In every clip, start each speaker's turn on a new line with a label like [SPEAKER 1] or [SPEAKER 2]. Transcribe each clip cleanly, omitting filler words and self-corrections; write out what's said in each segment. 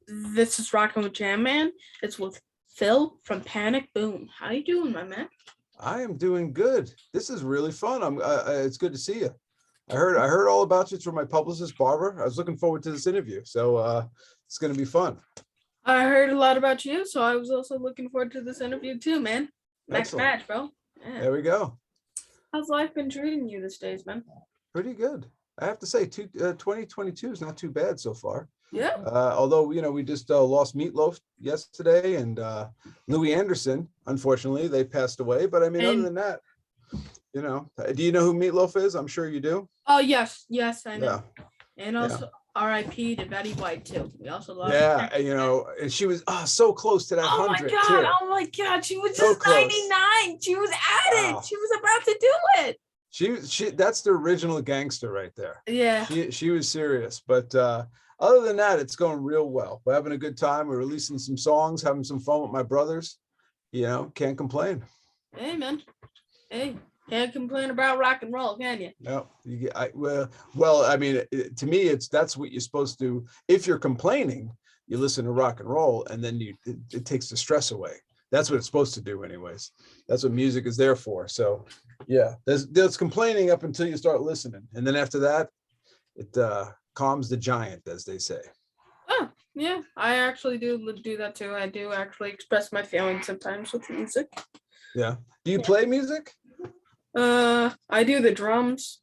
[SPEAKER 1] This is Rockin' with Jam Man. It's with Phil from Panic Boom. How you doing, my man?
[SPEAKER 2] I am doing good. This is really fun. It's good to see you. I heard all about you through my publicist Barbara. I was looking forward to this interview. It's going to be fun.
[SPEAKER 1] I heard a lot about you, so I was also looking forward to this interview too, man. Next
[SPEAKER 2] Excellent.
[SPEAKER 1] match, bro. Yeah.
[SPEAKER 2] There we go.
[SPEAKER 1] How's life been treating you these days, man?
[SPEAKER 2] Pretty good. I have to say, 2022 is not too bad so far.
[SPEAKER 1] Yeah.
[SPEAKER 2] Although, we just lost Meatloaf yesterday and Louis Anderson, unfortunately, they passed away. But I mean, other
[SPEAKER 1] And
[SPEAKER 2] than that, do you know who Meatloaf is? I'm sure you do.
[SPEAKER 1] oh yes, I know.
[SPEAKER 2] Yeah.
[SPEAKER 1] And
[SPEAKER 2] Yeah.
[SPEAKER 1] also R.I.P. to Betty White too. We also lost.
[SPEAKER 2] Yeah, and she was so close to that
[SPEAKER 1] Oh my
[SPEAKER 2] 100
[SPEAKER 1] god!
[SPEAKER 2] too.
[SPEAKER 1] Oh my god! She was
[SPEAKER 2] So
[SPEAKER 1] just
[SPEAKER 2] close.
[SPEAKER 1] 99. She was at it.
[SPEAKER 2] Wow.
[SPEAKER 1] She was about to do it.
[SPEAKER 2] She that's the original gangster right there.
[SPEAKER 1] Yeah.
[SPEAKER 2] She was serious, but other than that, it's going real well. We're having a good time. We're releasing some songs, having some fun with my brothers. Can't complain.
[SPEAKER 1] Hey, man. Hey, can't complain about rock and roll, can you?
[SPEAKER 2] No, well, I mean, to me, that's what you're supposed to. If you're complaining, you listen to rock and roll, and then it takes the stress away. That's what it's supposed to do, anyways. That's what music is there for. So, yeah, there's complaining up until you start listening, and then after that, it calms the giant, as they say.
[SPEAKER 1] Oh, yeah. I actually do that too. I do actually express my feelings sometimes with music.
[SPEAKER 2] Yeah. Do you
[SPEAKER 1] Yeah.
[SPEAKER 2] play music?
[SPEAKER 1] I do the drums.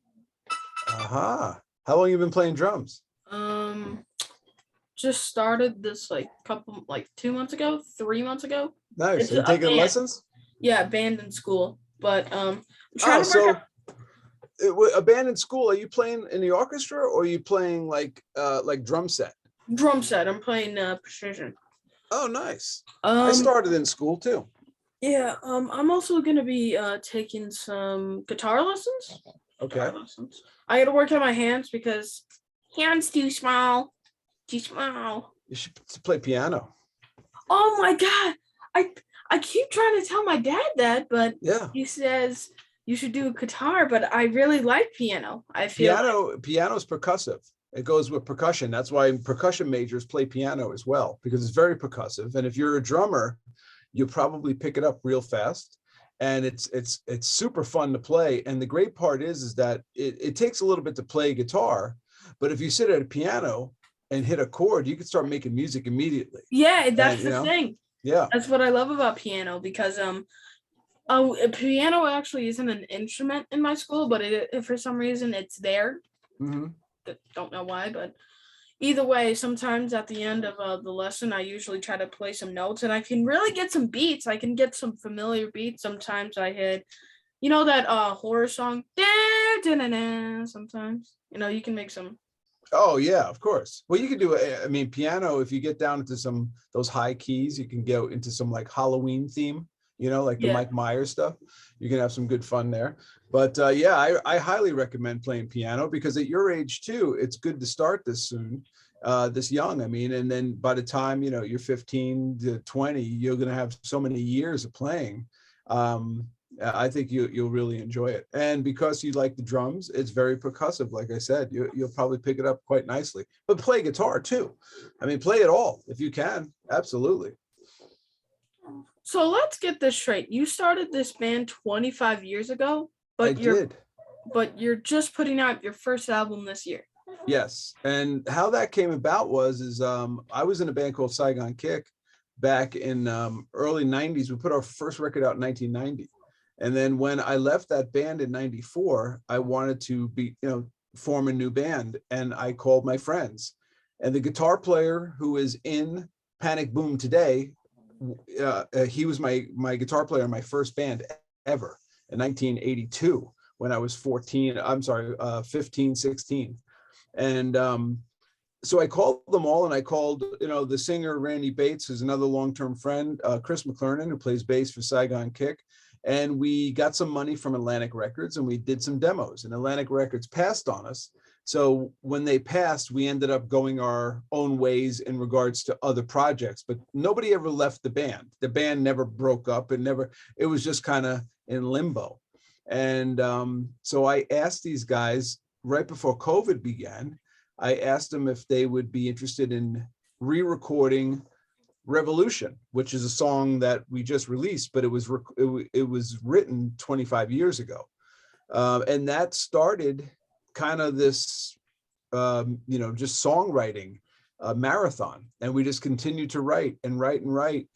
[SPEAKER 2] Aha. How long you been playing drums?
[SPEAKER 1] Just started this like 2 months ago, 3 months ago.
[SPEAKER 2] Nice.
[SPEAKER 1] It's
[SPEAKER 2] Are you
[SPEAKER 1] a
[SPEAKER 2] taking
[SPEAKER 1] band.
[SPEAKER 2] lessons?
[SPEAKER 1] Yeah, band in school. But I'm
[SPEAKER 2] Oh,
[SPEAKER 1] trying to work
[SPEAKER 2] so a band in school. Are you playing in the orchestra, or are you playing like drum set?
[SPEAKER 1] drum set. I'm playing precision.
[SPEAKER 2] Oh, nice. I
[SPEAKER 1] Um
[SPEAKER 2] started in school too.
[SPEAKER 1] yeah, I'm also gonna be taking some guitar lessons.
[SPEAKER 2] Okay.
[SPEAKER 1] I gotta work on my hands because hands too small. Too small.
[SPEAKER 2] You should play piano.
[SPEAKER 1] Oh my god. I keep trying to tell my dad that, but
[SPEAKER 2] Yeah.
[SPEAKER 1] he says you should do guitar, but I really like piano. I feel
[SPEAKER 2] Piano is percussive. It goes with percussion. That's why percussion majors play piano as well, because it's very percussive. And if you're a drummer, you'll probably pick it up real fast. And it's super fun to play. And the great part is that it takes a little bit to play guitar, but if you sit at a piano and hit a chord, you can start making music immediately.
[SPEAKER 1] yeah, that's
[SPEAKER 2] And
[SPEAKER 1] the thing.
[SPEAKER 2] yeah.
[SPEAKER 1] That's what I love about piano because piano actually isn't an instrument in my school, but for some reason it's there.
[SPEAKER 2] Mm-hmm.
[SPEAKER 1] Don't know why, but either way, sometimes at the end of the lesson, I usually try to play some notes, and I can really get some beats. I can get some familiar beats. Sometimes I hit, that horror song. Sometimes you can make some.
[SPEAKER 2] Oh yeah, of course. Well, you can do it. I mean, piano, if you get down into those high keys, you can go into some like Halloween theme, like the
[SPEAKER 1] Yeah.
[SPEAKER 2] Mike Myers stuff. You can have some good fun there. But yeah, I highly recommend playing piano, because at your age too, it's good to start this soon, this young. I mean, and then by the time, you're 15 to 20, you're going to have so many years of playing. I think you'll really enjoy it. And because you like the drums, it's very percussive. Like I said, you'll probably pick it up quite nicely. But play guitar too. I mean, play it all if you can. Absolutely.
[SPEAKER 1] So let's get this straight. You started this band 25 years ago,
[SPEAKER 2] I
[SPEAKER 1] but
[SPEAKER 2] did.
[SPEAKER 1] you're just putting out your first album this year.
[SPEAKER 2] Yes. And how that came about is I was in a band called Saigon Kick back in early 90s. We put our first record out in 1990. And then when I left that band in 94, I wanted to form a new band. And I called my friends. And the guitar player who is in Panic Boom today, he was my guitar player in my first band ever in 1982 when I was 15, 16. And so I called them all, and I called, the singer, Randy Bates, who's another long-term friend, Chris McClernand, who plays bass for Saigon Kick. And we got some money from Atlantic Records, and we did some demos, and Atlantic Records passed on us. So when they passed, we ended up going our own ways in regards to other projects, but nobody ever left the band. The band never broke up, it was just kind of in limbo. And so I asked these guys right before COVID began, I asked them if they would be interested in re-recording Revolution, which is a song that we just released, but it was written 25 years ago. And that started kind of this, just songwriting marathon. And we just continued to write and write and write.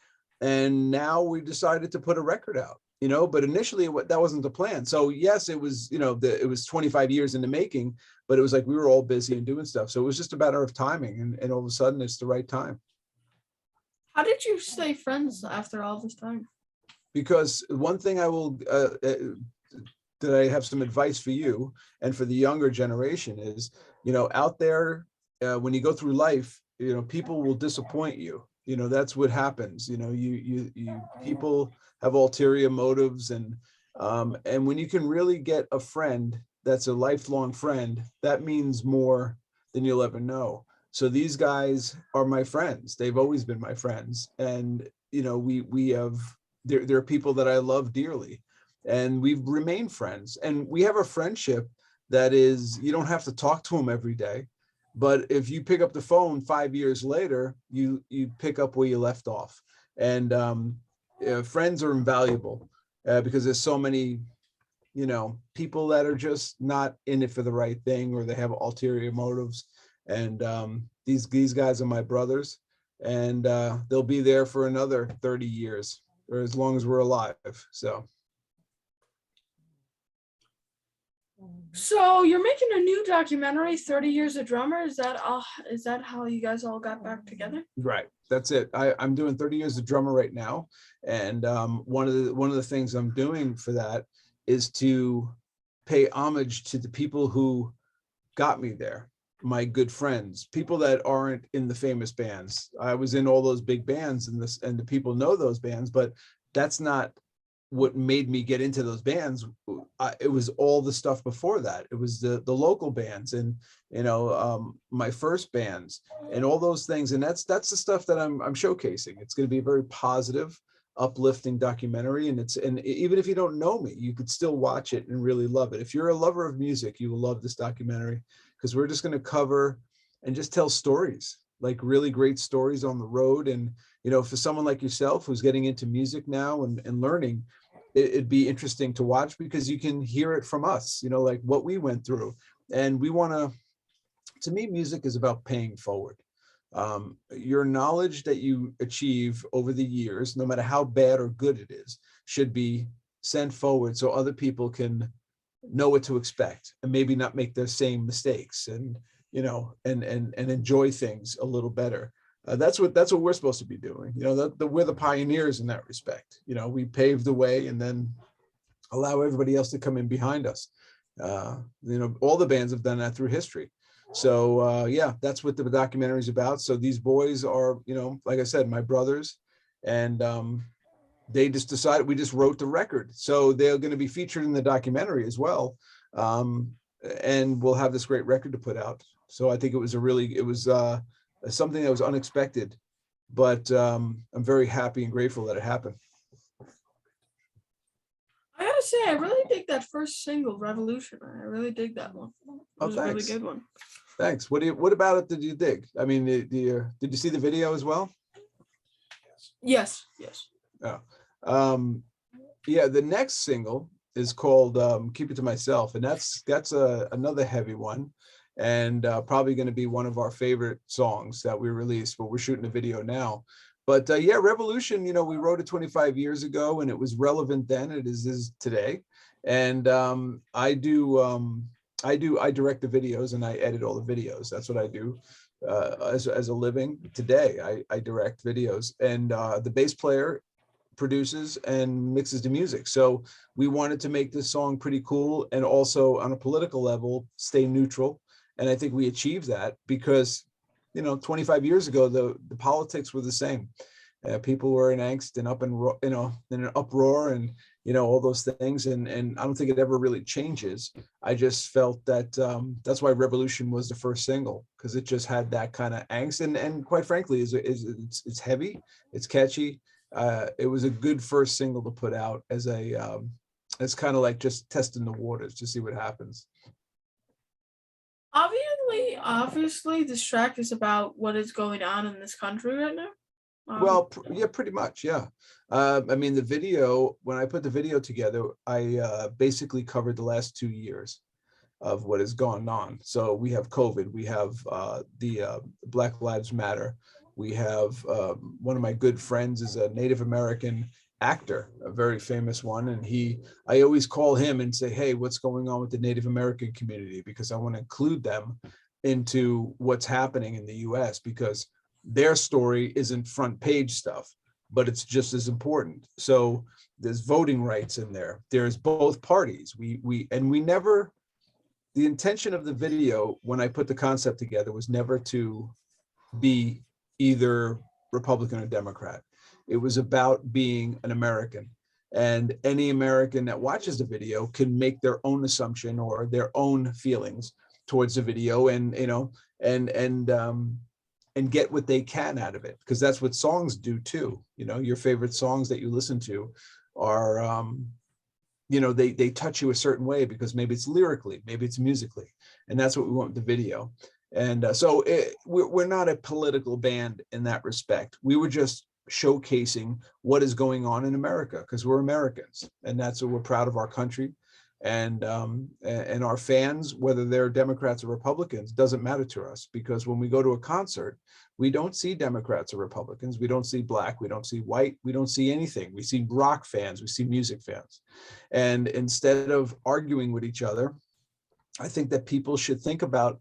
[SPEAKER 2] And now we decided to put a record out, but initially that wasn't the plan. So yes, it was, it was 25 years in the making, but it was like we were all busy and doing stuff. So it was just a matter of timing. And all of a sudden it's the right time.
[SPEAKER 1] How did you stay friends after all this time?
[SPEAKER 2] Because one thing I will, that I have some advice for you and for the younger generation is, out there, when you go through life, people will disappoint you. That's what happens. You people have ulterior motives, and when you can really get a friend that's a lifelong friend, that means more than you'll ever know. So these guys are my friends. They've always been my friends. And, there are people that I love dearly, and we've remained friends. And we have a friendship that is, you don't have to talk to them every day. But if you pick up the phone 5 years later, you pick up where you left off. And friends are invaluable because there's so many, people that are just not in it for the right thing, or they have ulterior motives. And these guys are my brothers, and they'll be there for another 30 years, or as long as we're alive.
[SPEAKER 1] So you're making a new documentary, 30 Years a Drummer. Is that how you guys all got back together?
[SPEAKER 2] Right. That's it. I'm doing 30 Years of Drummer right now. And one of the things I'm doing for that is to pay homage to the people who got me there. My good friends, people that aren't in the famous bands. I was in all those big bands, and the people know those bands, but that's not what made me get into those bands. It was all the stuff before that. It was the local bands, and my first bands, and all those things. And that's the stuff that I'm showcasing. It's going to be a very positive, uplifting documentary, and even if you don't know me, you could still watch it and really love it. If you're a lover of music, you will love this documentary, because we're just going to cover and just tell stories, like really great stories on the road. And for someone like yourself who's getting into music now and learning, it'd be interesting to watch, because you can hear it from us, like what we went through. And we want to me, music is about paying forward. Your knowledge that you achieve over the years, no matter how bad or good it is, should be sent forward so other people can know what to expect and maybe not make the same mistakes, and and enjoy things a little better. That's what we're supposed to be doing. We're the pioneers in that respect. We pave the way and then allow everybody else to come in behind us. All the bands have done that through history. So yeah, that's what the documentary is about. So these boys are, like I said, my brothers, and they just decided, we just wrote the record. So they're going to be featured in the documentary as well. And we'll have this great record to put out. So I think it was something that was unexpected, but I'm very happy and grateful that it happened.
[SPEAKER 1] I gotta say, I really dig that first single, Revolution. I really dig that one. It was a really good one.
[SPEAKER 2] Thanks. What about it did you dig? I mean, did you see the video as well?
[SPEAKER 1] Yes.
[SPEAKER 2] Oh. Yeah, the next single is called Keep It to Myself, and that's another heavy one, and probably going to be one of our favorite songs that we released, but we're shooting a video now. But yeah, Revolution, we wrote it 25 years ago, and it was relevant then, it is today. And I direct the videos, and I edit all the videos. That's what I do as a living today. I direct videos, and the bass player produces and mixes the music. So we wanted to make this song pretty cool, and also on a political level, stay neutral. And I think we achieved that, because 25 years ago, the politics were the same. People were in angst and in an uproar, and all those things. And I don't think it ever really changes. I just felt that that's why Revolution was the first single, because it just had that kind of angst, and quite frankly, it's heavy, it's catchy. It was a good first single to put out as it's kind of like just testing the waters to see what happens.
[SPEAKER 1] Obviously, really, obviously, this track is about what is going on in this country right now.
[SPEAKER 2] Well, yeah, pretty much, yeah. I mean, the video, when I put the video together, I basically covered the last 2 years of what has gone on. So we have COVID, we have the Black Lives Matter, we have one of my good friends is a Native American actor, a very famous one, and I always call him and say, hey, what's going on with the Native American community? Because I want to include them into what's happening in the US, because their story isn't front page stuff, but it's just as important. So there's voting rights in there. There's both parties. We never, the intention of the video when I put the concept together was never to be either Republican or Democrat. It was about being an American. And any American that watches the video can make their own assumption or their own feelings towards the video, and and get what they can out of it, because that's what songs do too. Your favorite songs that you listen to are they touch you a certain way, because maybe it's lyrically, maybe it's musically, and that's what we want with the video. And we're not a political band in that respect. We were just showcasing what is going on in America, because we're Americans, and that's what we're proud of our country. And our fans, whether they're Democrats or Republicans, doesn't matter to us, because when we go to a concert, we don't see Democrats or Republicans. We don't see black. We don't see white. We don't see anything. We see rock fans. We see music fans. And instead of arguing with each other, I think that people should think about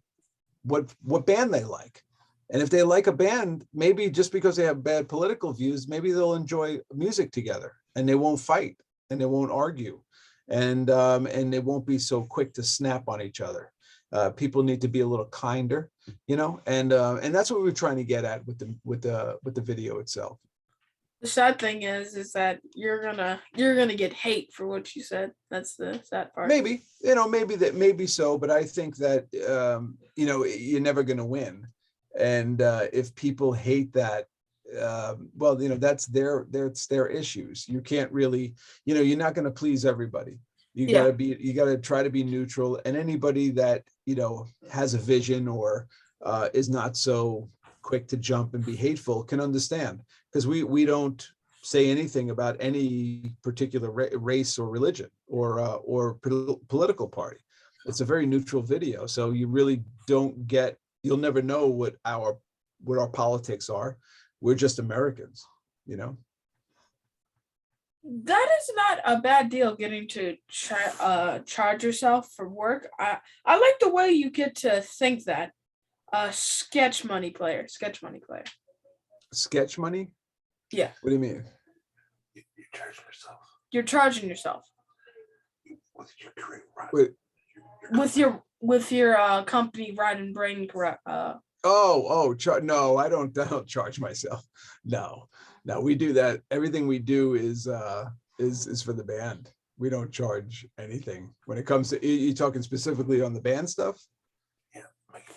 [SPEAKER 2] what band they like. And if they like a band, maybe just because they have bad political views, maybe they'll enjoy music together, and they won't fight, and they won't argue, and they won't be so quick to snap on each other. People need to be a little kinder, and that's what we're trying to get at with the video itself.
[SPEAKER 1] The sad thing is that you're gonna get hate for what you said. That's the sad part.
[SPEAKER 2] Maybe so, but I think that you're never going to win, and if people hate that, well, that's their issues. You can't really, you're not going to please everybody. You got to try to be neutral, and anybody that has a vision or is not so quick to jump and be hateful can understand, because we don't say anything about any particular race or religion or political party. It's a very neutral video, so you really you'll never know what our politics are. We're just Americans.
[SPEAKER 1] That is not a bad deal, getting to charge yourself for work. I like the way you get to think that. Sketch money player.
[SPEAKER 2] Sketch money?
[SPEAKER 1] Yeah.
[SPEAKER 2] What do you mean?
[SPEAKER 3] You charge yourself.
[SPEAKER 1] You're charging yourself.
[SPEAKER 3] With your career.
[SPEAKER 2] Wait.
[SPEAKER 1] With your company, Ride and Brain.
[SPEAKER 2] No, I don't charge myself. No, we do that. Everything we do is for the band. We don't charge anything when it comes to, you talking specifically on the band stuff?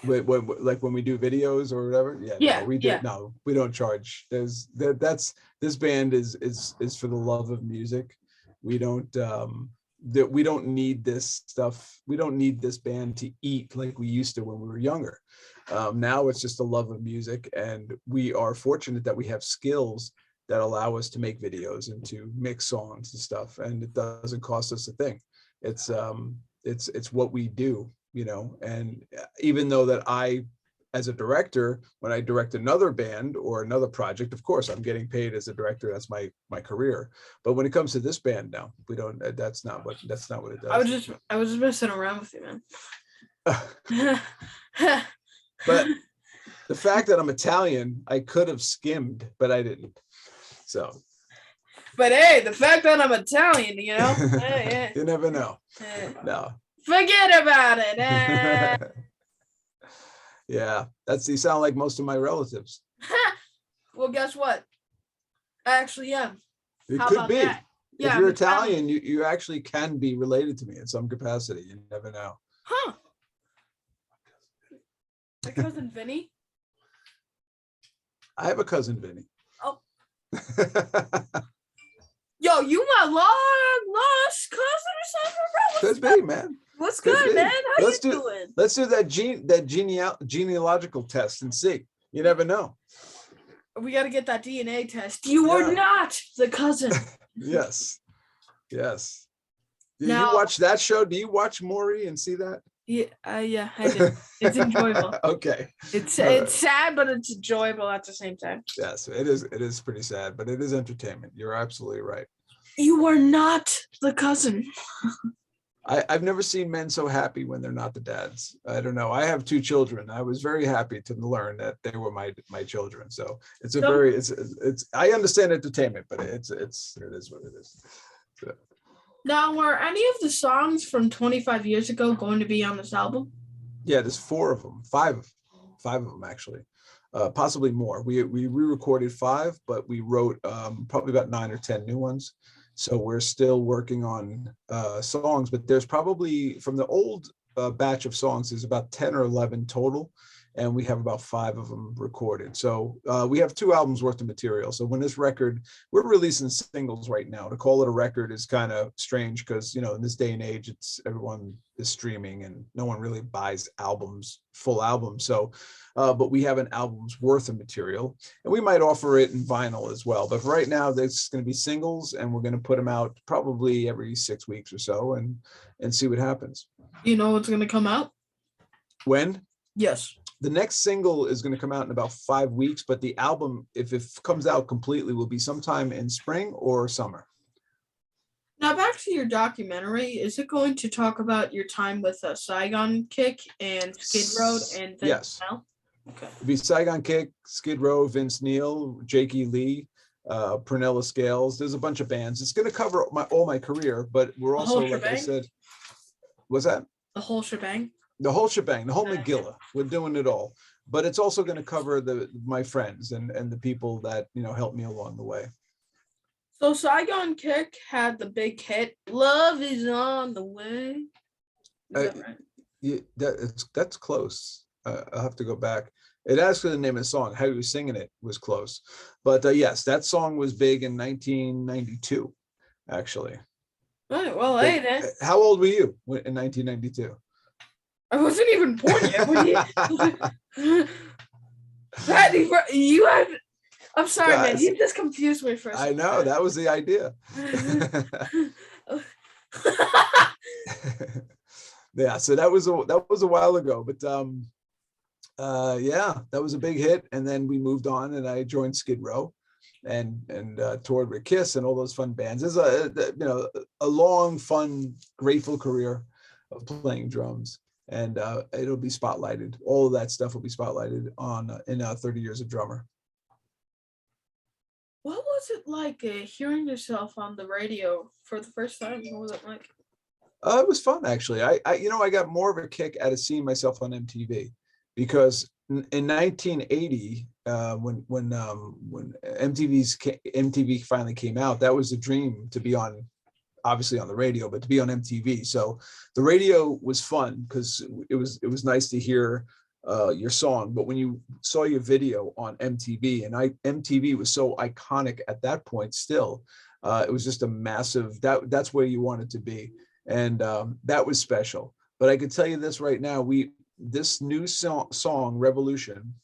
[SPEAKER 2] Like when we do videos or whatever. No, we don't charge. This band is for the love of music. We don't need this stuff. We don't need this band to eat like we used to when we were younger. Now it's just a love of music, and we are fortunate that we have skills that allow us to make videos and to mix songs and stuff, and it doesn't cost us a thing. It's what we do. And even though that I, as a director, when I direct another band or another project, of course, I'm getting paid as a director. That's my career. But when it comes to this band, no, we don't. That's not what it does.
[SPEAKER 1] I was just messing around with you, man.
[SPEAKER 2] But the fact that I'm Italian, I could have skimmed, but I didn't. So.
[SPEAKER 1] But hey, the fact that I'm Italian, hey.
[SPEAKER 2] You never know. No.
[SPEAKER 1] Forget about it.
[SPEAKER 2] Yeah, you sound like most of my relatives.
[SPEAKER 1] Well, guess what? I actually am.
[SPEAKER 2] It could be. That? Yeah, if you're Italian, you actually can be related to me in some capacity. You never know.
[SPEAKER 1] Huh. My cousin Vinny?
[SPEAKER 2] I have a cousin Vinny.
[SPEAKER 1] Oh. Yo, you my long lost cousin or something, bro?
[SPEAKER 2] Could be, man.
[SPEAKER 1] What's
[SPEAKER 2] Could
[SPEAKER 1] good,
[SPEAKER 2] be.
[SPEAKER 1] man? How
[SPEAKER 2] Let's
[SPEAKER 1] you
[SPEAKER 2] do
[SPEAKER 1] doing?
[SPEAKER 2] let's do that genealogical test and see. You never know.
[SPEAKER 1] We got to get that DNA test. You are
[SPEAKER 2] Yeah.
[SPEAKER 1] not the cousin.
[SPEAKER 2] Yes. Yes. Do
[SPEAKER 1] Now-
[SPEAKER 2] you watch that show? Do you watch Maury and see that?
[SPEAKER 1] Yeah, I did. It's enjoyable.
[SPEAKER 2] Okay.
[SPEAKER 1] It's
[SPEAKER 2] All right.
[SPEAKER 1] it's sad, but it's enjoyable at the same time.
[SPEAKER 2] Yes, it is. It is pretty sad, but it is entertainment. You're absolutely right.
[SPEAKER 1] You are not the cousin.
[SPEAKER 2] I've never seen men so happy when they're not the dads. I don't know. I have 2 children. I was very happy to learn that they were my children. So it's a very it's I understand entertainment, but it is what it is. So,
[SPEAKER 1] Now, were any of the songs from 25 years ago going to be on this album?
[SPEAKER 2] yeah, there's 4 of them, 5 of them actually, possibly more. We re-recorded 5, but we wrote probably about 9 or 10 new ones. So we're still working on songs, but there's probably from the old batch of songs, there's about 10 or 11 total, and we have about 5 of them recorded. So we have 2 albums worth of material. So when this record, we're releasing singles right now. To call it a record is kind of strange because, you know, in this day and age, it's everyone is streaming and no one really buys albums, full albums. So, but we have an album's worth of material, and we might offer it in vinyl as well. But right now, there's going to be singles, and we're going to put them out probably every 6 weeks or so, and see what happens.
[SPEAKER 1] You know what's going to come out?
[SPEAKER 2] When?
[SPEAKER 1] Yes.
[SPEAKER 2] The next single is going to come out in about 5 weeks, but the album, if it comes out completely, will be sometime in spring or summer.
[SPEAKER 1] Now, back to your documentary. Is it going to talk about your time with Saigon Kick and Skid Row and then
[SPEAKER 2] Yes.
[SPEAKER 1] Mel? Okay.
[SPEAKER 2] It'll be Saigon Kick, Skid Row, Vince Neil, Jakey Lee, Prunella Scales. There's a bunch of bands. It's going to cover all my career, but we're
[SPEAKER 1] The
[SPEAKER 2] also,
[SPEAKER 1] whole
[SPEAKER 2] like I
[SPEAKER 1] shebang?
[SPEAKER 2] said, what's that?
[SPEAKER 1] The whole shebang?
[SPEAKER 2] The whole shebang, the whole
[SPEAKER 1] Okay.
[SPEAKER 2] McGilla. We're doing it all. But it's also going to cover my friends and the people that, you know, helped me along the way.
[SPEAKER 1] So Saigon Kick had the big hit, Love is on the Way. Is that right?
[SPEAKER 2] Yeah, that's close. I'll have to go back. It asked for the name of the song. How you were singing it was close. But yes, that song was big in 1992, actually.
[SPEAKER 1] All right, well, hey, then.
[SPEAKER 2] How old were you in 1992?
[SPEAKER 1] I wasn't even born yet. You had. I'm sorry, man.
[SPEAKER 2] Guys,
[SPEAKER 1] You just confused me for a
[SPEAKER 2] I
[SPEAKER 1] second.
[SPEAKER 2] know, that was the idea. Yeah, so that was a while ago, but yeah, that was a big hit. And then we moved on, and I joined Skid Row and toured with Kiss and all those fun bands. There's a long, fun, grateful career of playing drums, and it'll be spotlighted. All of that stuff will be spotlighted in 30 Years of Drummer.
[SPEAKER 1] What was it like hearing yourself on the radio for the first time? What was it like?
[SPEAKER 2] It was fun, actually. I got more of a kick out of seeing myself on MTV, because in 1980, when MTV finally came out, that was a dream to be on, obviously on the radio, but to be on MTV. So the radio was fun because it was nice to hear your song. But when you saw your video on MTV, and MTV was so iconic at that point still, it was just a massive, that's where you wanted to be. And that was special. But I could tell you this right now, this new song Revolution,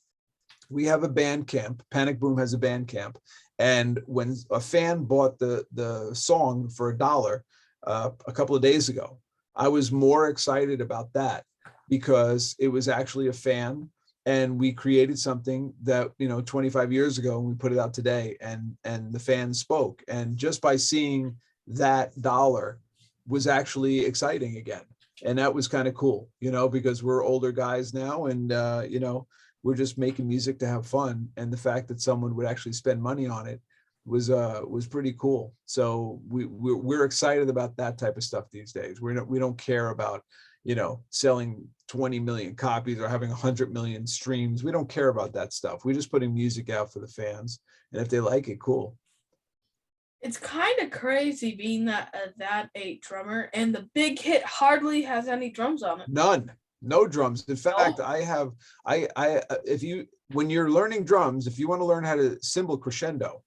[SPEAKER 2] we have a band camp. Panic Boom has a band camp. And when a fan bought the song for $1 a couple of days ago, I was more excited about that, because it was actually a fan, and we created something that, 25 years ago, and we put it out today, and the fans spoke. And just by seeing that $1 was actually exciting again. And that was kind of cool, because we're older guys now, and we're just making music to have fun. And the fact that someone would actually spend money on it was pretty cool. So we're excited about that type of stuff these days. We don't care about, selling 20 million copies or having 100 million streams. We don't care about that stuff. We're just putting music out for the fans. And if they like it, cool.
[SPEAKER 1] It's kind of crazy being that a drummer, and the big hit hardly has any drums on it.
[SPEAKER 2] None, no drums. In fact, when you're learning drums, if you want to learn how to cymbal crescendo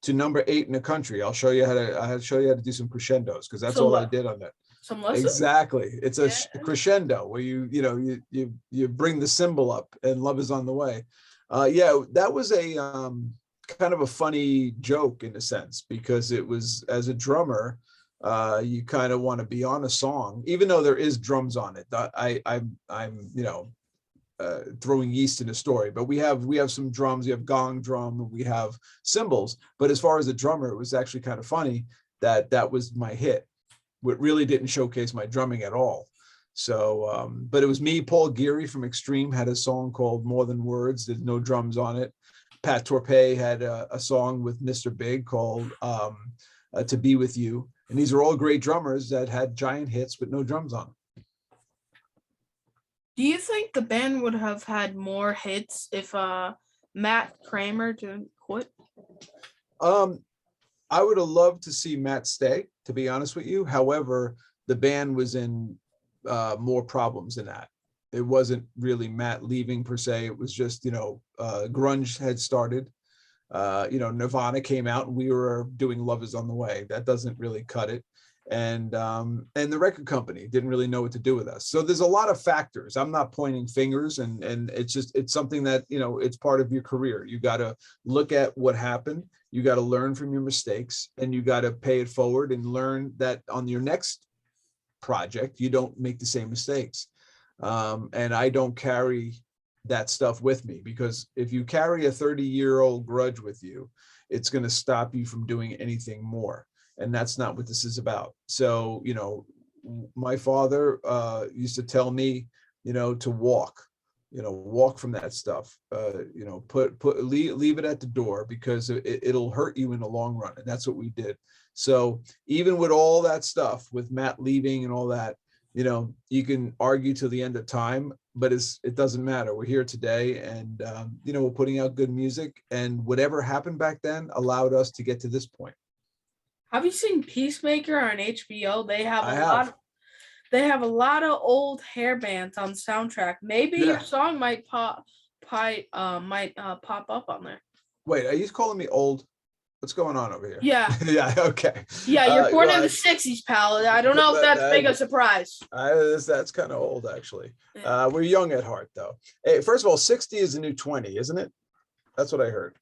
[SPEAKER 2] to number 8 in the country. I'll show you I'll show you how to do some crescendos, because that's
[SPEAKER 1] So
[SPEAKER 2] all I
[SPEAKER 1] what?
[SPEAKER 2] did on that.
[SPEAKER 1] Some lessons?
[SPEAKER 2] Exactly. It's a
[SPEAKER 1] Yeah.
[SPEAKER 2] crescendo where you bring the symbol up and love is on the way. Yeah, that was a kind of a funny joke in a sense, because it was, as a drummer, you kind of want to be on a song, even though there is drums on it. I'm throwing yeast in the story, but we have some drums. We have gong drum, and we have cymbals. But as far as a drummer, it was actually kind of funny that was my hit. What really didn't showcase my drumming at all. So, but it was me. Paul Geary from Extreme had a song called More Than Words. There's no drums on it. Pat Torpey had a song with Mr. Big called To Be With You. And these are all great drummers that had giant hits, but no drums on them.
[SPEAKER 1] Do you think the band would have had more hits if Matt Kramer didn't quit?
[SPEAKER 2] I would have loved to see Matt stay, to be honest with you. However, the band was in more problems than that. It wasn't really Matt leaving per se. It was just, grunge had started. Nirvana came out and we were doing Love Is on the Way. That doesn't really cut it. And the record company didn't really know what to do with us. So there's a lot of factors. I'm not pointing fingers, and it's something that, it's part of your career. You got to look at what happened. You got to learn from your mistakes, and you got to pay it forward and learn that on your next project, you don't make the same mistakes. And I don't carry that stuff with me, because if you carry a 30-year-old grudge with you, it's going to stop you from doing anything more. And that's not what this is about. So, my father used to tell me, to walk from that stuff, leave it at the door, because it'll hurt you in the long run. And that's what we did. So even with all that stuff, with Matt leaving and all that, you can argue till the end of time, but it doesn't matter. We're here today, and, we're putting out good music, and whatever happened back then allowed us to get to this point.
[SPEAKER 1] Have you seen Peacemaker on HBO? They have
[SPEAKER 2] I
[SPEAKER 1] a
[SPEAKER 2] have.
[SPEAKER 1] lot. They have a lot of old hair bands on soundtrack. Maybe your
[SPEAKER 2] Yeah.
[SPEAKER 1] song might pop up on there.
[SPEAKER 2] Wait, are you calling me old? What's going on over here?
[SPEAKER 1] Yeah.
[SPEAKER 2] Yeah. Okay.
[SPEAKER 1] Yeah, you're born in
[SPEAKER 2] well,
[SPEAKER 1] the 60s, pal. I don't know if that's big a surprise.
[SPEAKER 2] That's kind of old, actually. We're young at heart, though. Hey, first of all, 60 is the new 20, isn't it? That's what I heard.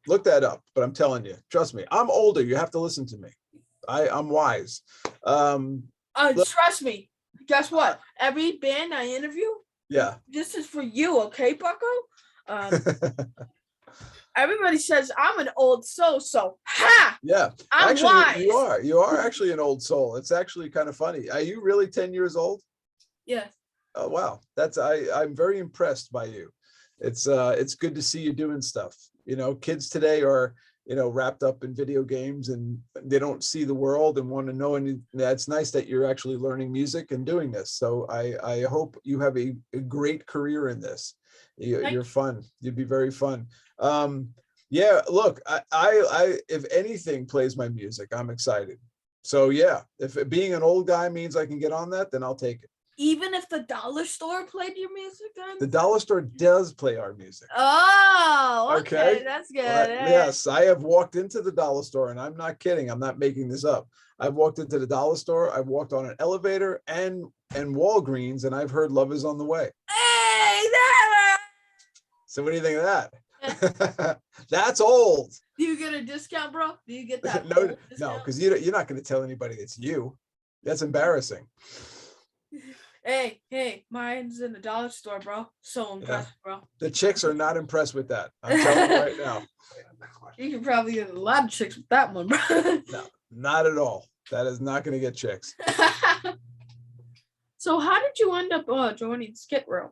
[SPEAKER 2] Look that up, but I'm telling you, trust me, I'm older. You have to listen to me. I'm wise.
[SPEAKER 1] Trust me. Guess what? Every band I interview,
[SPEAKER 2] Yeah.
[SPEAKER 1] this is for you, okay, Bucko? Everybody says I'm an old soul, so ha!
[SPEAKER 2] Yeah.
[SPEAKER 1] I'm
[SPEAKER 2] actually,
[SPEAKER 1] wise.
[SPEAKER 2] You are actually an old soul. It's actually kind of funny. Are you really 10 years old?
[SPEAKER 1] Yeah.
[SPEAKER 2] Oh, wow. I'm very impressed by you. It's good to see you doing stuff. Kids today are, wrapped up in video games, and they don't see the world and want to know. And that's nice that you're actually learning music and doing this. So I hope you have a great career in this. You're fun. You'd be very fun. Yeah, look, I if anything plays my music, I'm excited. So yeah, if being an old guy means I can get on that, then I'll take it.
[SPEAKER 1] Even if the dollar store played your music, then?
[SPEAKER 2] The dollar store does play our music.
[SPEAKER 1] Oh, okay. That's good.
[SPEAKER 2] Yes, I have walked into the dollar store, and I'm not kidding. I'm not making this up. I've walked into the dollar store. I've walked on an elevator and Walgreens, and I've heard Love Is on the Way.
[SPEAKER 1] Hey,
[SPEAKER 2] So what do you think of that? That's old.
[SPEAKER 1] Do you get a discount, bro? Do you get that?
[SPEAKER 2] No, because you're not going to tell anybody it's you. That's embarrassing.
[SPEAKER 1] Hey, mine's in the dollar store, bro. So impressed, bro.
[SPEAKER 2] The chicks are not impressed with that. I'm telling you right now.
[SPEAKER 1] You can probably get a lot of chicks with that one, bro.
[SPEAKER 2] No, not at all. That is not going to get chicks.
[SPEAKER 1] So how did you end up joining Skid Row?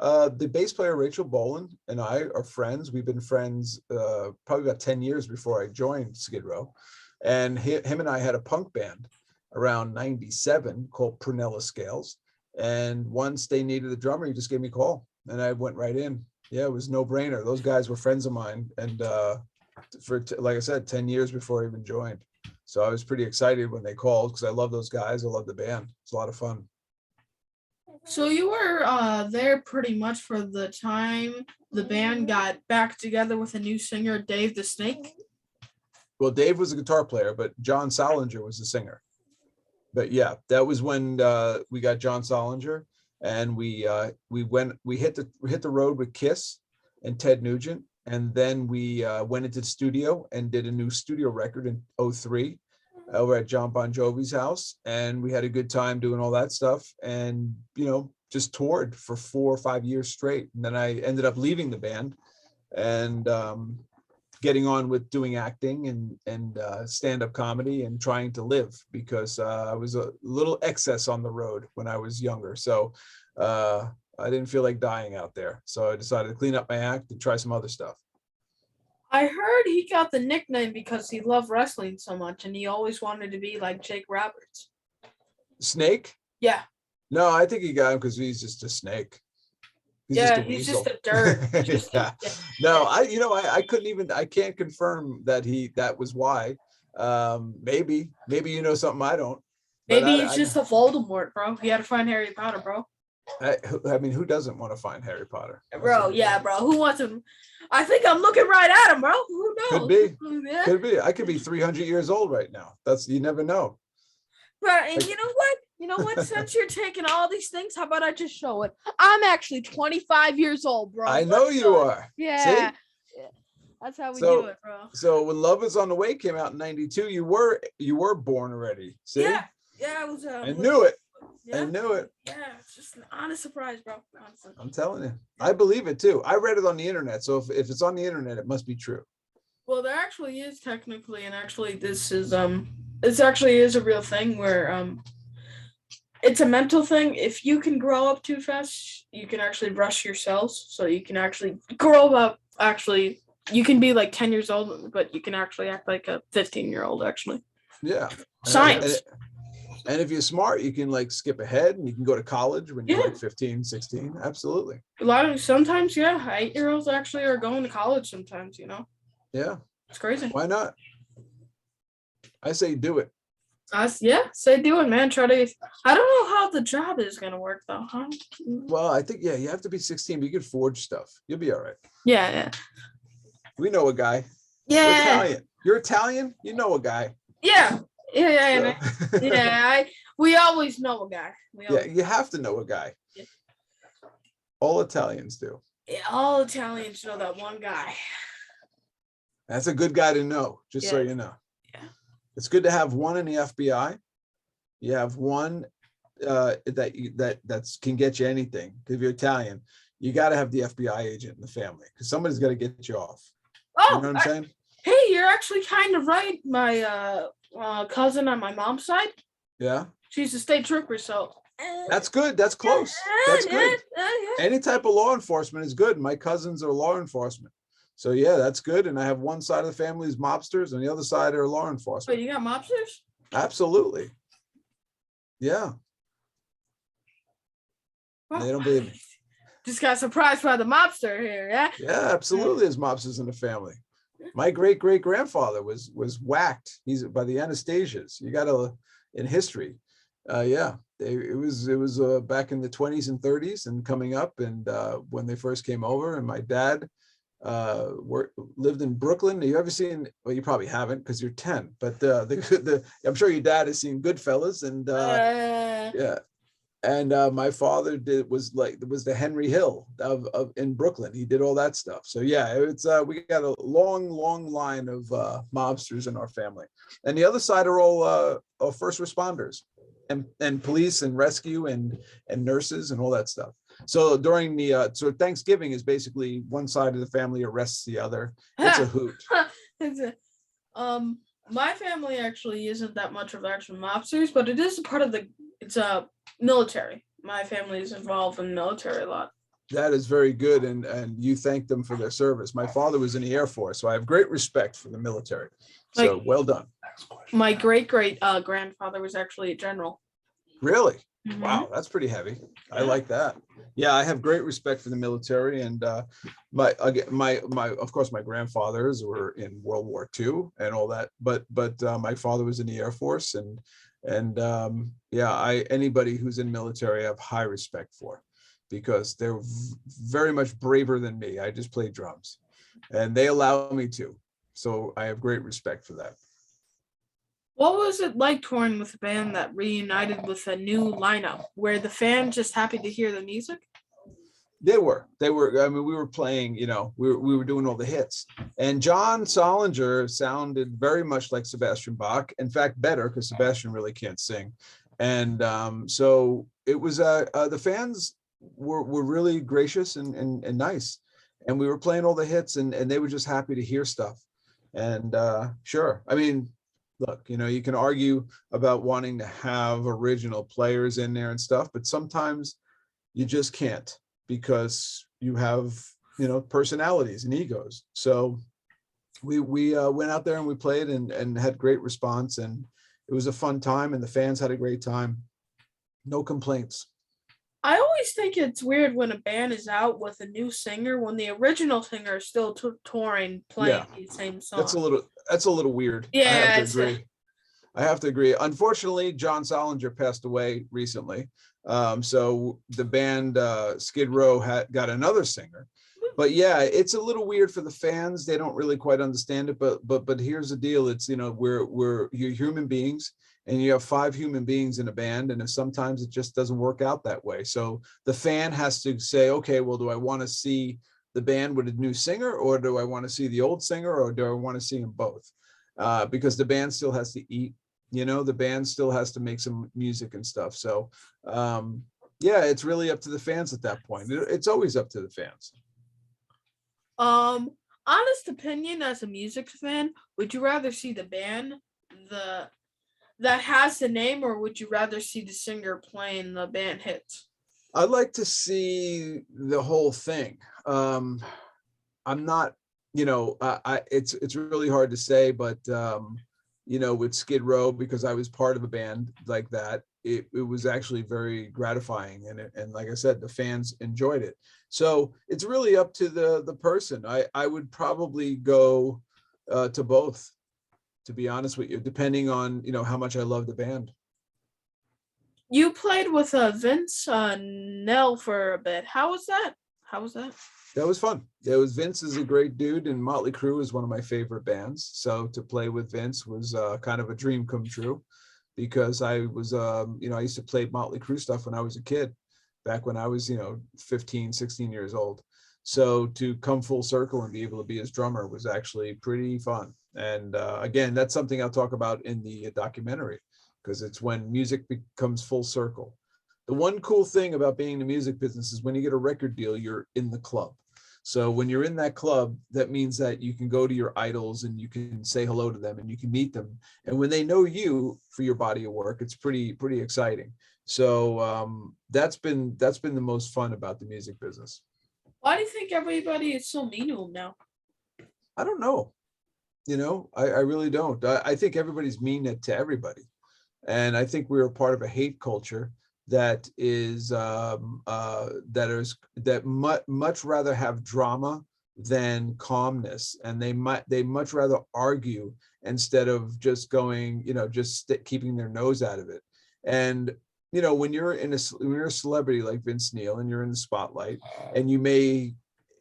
[SPEAKER 2] The bass player, Rachel Boland, and I are friends. We've been friends probably about 10 years before I joined Skid Row. And him and I had a punk band around 97 called Prunella Scales. And once they needed a drummer, he just gave me a call, and I went right in. Yeah, it was no brainer. Those guys were friends of mine. And like I said, 10 years before I even joined. So I was pretty excited when they called, because I love those guys. I love the band. It's a lot of fun.
[SPEAKER 1] So you were there pretty much for the time the band got back together with a new singer, Dave the Snake?
[SPEAKER 2] Well, Dave was a guitar player, but John Salinger was the singer. But yeah, that was when we got John Solinger, and we hit the road with Kiss and Ted Nugent, and then we went into the studio and did a new studio record in '03 over at John Bon Jovi's house, and we had a good time doing all that stuff, and just toured for 4 or 5 years straight. And then I ended up leaving the band and getting on with doing acting and stand-up comedy and trying to live, because I was a little excess on the road when I was younger. So I didn't feel like dying out there. So I decided to clean up my act and try some other stuff.
[SPEAKER 1] I heard he got the nickname because he loved wrestling so much and he always wanted to be like Jake Roberts.
[SPEAKER 2] Snake?
[SPEAKER 1] Yeah.
[SPEAKER 2] No, I think he got him because he's just a snake.
[SPEAKER 1] He's just a dirt.
[SPEAKER 2] Yeah. No, I couldn't even, I can't confirm that that was why. Maybe something I don't.
[SPEAKER 1] Maybe it's just a Voldemort, bro. He had to find Harry Potter, bro.
[SPEAKER 2] I mean, who doesn't want to find Harry Potter?
[SPEAKER 1] Bro, yeah, bro. Who wants him? I think I'm looking right at him, bro. Who knows?
[SPEAKER 2] Could be.
[SPEAKER 1] Yeah.
[SPEAKER 2] Could be. I could be 300 years old right now. You never know.
[SPEAKER 1] But and you know what? You know what? Since you're taking all these things, how about I just show it? I'm actually 25 years old, bro.
[SPEAKER 2] I know you are.
[SPEAKER 1] Yeah.
[SPEAKER 2] See?
[SPEAKER 1] Yeah. That's how we do it, bro.
[SPEAKER 2] So when Love Is on the Way came out in '92, you were born already. See?
[SPEAKER 1] Yeah. I was.
[SPEAKER 2] I knew it.
[SPEAKER 1] Yeah.
[SPEAKER 2] I knew it.
[SPEAKER 1] Yeah, it's just an honest surprise, bro. Honestly.
[SPEAKER 2] I'm telling you. I believe it too. I read it on the internet. So if it's on the internet, it must be true.
[SPEAKER 1] Well, there actually is technically, and actually this actually is a real thing where it's a mental thing. If you can grow up too fast, you can actually rush your cells. So you can actually grow up. Actually, you can be like 10 years old, but you can actually act like a 15-year-old. Actually.
[SPEAKER 2] Yeah.
[SPEAKER 1] Science.
[SPEAKER 2] And if you're smart, you can like skip ahead and you can go to college when you're like 15, 16. Absolutely.
[SPEAKER 1] Sometimes, 8-year-olds actually are going to college sometimes,
[SPEAKER 2] Yeah.
[SPEAKER 1] It's crazy.
[SPEAKER 2] Why not? I say do it.
[SPEAKER 1] Say do it, man. I don't know how the job is going to work though, huh?
[SPEAKER 2] Well, I think, you have to be 16, but you can forge stuff. You'll be all right.
[SPEAKER 1] Yeah.
[SPEAKER 2] We know a guy.
[SPEAKER 1] Yeah.
[SPEAKER 2] You're Italian? You know a guy.
[SPEAKER 1] Yeah. Yeah.
[SPEAKER 2] So.
[SPEAKER 1] We always know a guy.
[SPEAKER 2] You have to know a guy.
[SPEAKER 1] Yeah.
[SPEAKER 2] All Italians do.
[SPEAKER 1] Yeah, all Italians know that one guy.
[SPEAKER 2] That's a good guy to know, just so you know.
[SPEAKER 1] Yeah.
[SPEAKER 2] It's good to have one in the FBI. You have one that can get you anything. If you're Italian, you got to have the FBI agent in the family because somebody's got to get you off.
[SPEAKER 1] Oh,
[SPEAKER 2] you know what I'm saying?
[SPEAKER 1] Hey, you're actually kind of right. My cousin on my mom's side.
[SPEAKER 2] Yeah.
[SPEAKER 1] She's a state trooper, so.
[SPEAKER 2] That's good. That's close. That's good. Any type of law enforcement is good. My cousins are law enforcement. So yeah, that's good. And I have one side of the family is mobsters and the other side are law enforcement.
[SPEAKER 1] Wait, you got mobsters?
[SPEAKER 2] Absolutely. Yeah.
[SPEAKER 1] Well,
[SPEAKER 2] they don't believe me.
[SPEAKER 1] Just got surprised by the mobster here, yeah?
[SPEAKER 2] Yeah, absolutely. There's mobsters in the family. My great-great-grandfather was whacked. He's by the Anastasias. You got to in history. It was back in the 20s and 30s and coming up, and when they first came over, and my dad lived in Brooklyn. Have you ever seen? Well, you probably haven't because you're 10. But I'm sure your dad has seen Goodfellas, and yeah. And my father was the Henry Hill of in Brooklyn. He did all that stuff. So yeah, it's we got a long line of mobsters in our family, and the other side are all first responders and police and rescue and nurses and all that stuff. So during the Thanksgiving is basically one side of the family arrests the other. It's a hoot.
[SPEAKER 1] My family actually isn't that much of actual mobsters, but it is a part of it's a military. My family is involved in the military a lot.
[SPEAKER 2] That is very good, and you thank them for their service. My father was in the Air Force, so I have great respect for the military. So well done.
[SPEAKER 1] My great grandfather was actually a general.
[SPEAKER 2] Really?
[SPEAKER 1] Mm-hmm.
[SPEAKER 2] Wow, that's pretty heavy. I like that. Yeah, I have great respect for the military, and of course my grandfathers were in World War II and all that, but my father was in the Air Force, and anybody who's in military I have high respect for, because they're very much braver than me. I just play drums, and they allow me to. So I have great respect for that.
[SPEAKER 1] What was it like touring with a band that reunited with a new lineup, where the fans just happy to hear the music?
[SPEAKER 2] They were. I mean, we were playing, we were doing all the hits. And John Solinger sounded very much like Sebastian Bach. In fact, better, because Sebastian really can't sing. And so it was, the fans were really gracious and nice. And we were playing all the hits, and they were just happy to hear stuff. And sure, I mean, look, you can argue about wanting to have original players in there and stuff, but sometimes you just can't, because you have, personalities and egos. So we went out there and we played and had great response, and it was a fun time, and the fans had a great time. No complaints.
[SPEAKER 1] I always think it's weird when a band is out with a new singer when the original singer is still touring, playing
[SPEAKER 2] Yeah,
[SPEAKER 1] the same song.
[SPEAKER 2] that's a little weird.
[SPEAKER 1] Yeah,
[SPEAKER 2] I have to agree. Unfortunately, John Solinger passed away recently. So the band Skid Row got another singer. But yeah, it's a little weird for the fans. They don't really quite understand it. But here's the deal. It's, you're human beings, and you have 5 human beings in a band, and if sometimes it just doesn't work out that way. So the fan has to say, okay, well, do I want to see the band with a new singer, or do I want to see the old singer, or do I want to see them both? Because the band still has to eat, the band still has to make some music and stuff. So yeah, it's really up to the fans at that point. It's always up to the fans.
[SPEAKER 1] Honest opinion, as a music fan, would you rather see the band that has the name, or would you rather see the singer playing the band hits?
[SPEAKER 2] I'd like to see the whole thing. I'm not, it's really hard to say, but with Skid Row, because I was part of a band like that, it was actually very gratifying, and like I said, the fans enjoyed it. So it's really up to the person. I would probably go to both, to be honest with you, depending on how much I love the band.
[SPEAKER 1] You played with Vince Nell for a bit. How was that?
[SPEAKER 2] That was fun. Vince is a great dude, and Motley Crue is one of my favorite bands. So to play with Vince was kind of a dream come true, because I was, I used to play Motley Crue stuff when I was a kid, back when I was, 15, 16 years old. So to come full circle and be able to be his drummer was actually pretty fun. And again, that's something I'll talk about in the documentary, because it's when music becomes full circle. The one cool thing about being in the music business is when you get a record deal, you're in the club. So when you're in that club, that means that you can go to your idols and you can say hello to them and you can meet them. And when they know you for your body of work, it's pretty exciting. So that's been the most fun about the music business.
[SPEAKER 1] Why do you think everybody is so mean to him now?
[SPEAKER 2] I don't know. I really don't. I think everybody's mean to everybody. And I think we're a part of a hate culture that much rather have drama than calmness, and they much rather argue instead of just going, keeping their nose out of it. And when you're a celebrity like Vince Neil and you're in the spotlight, and you may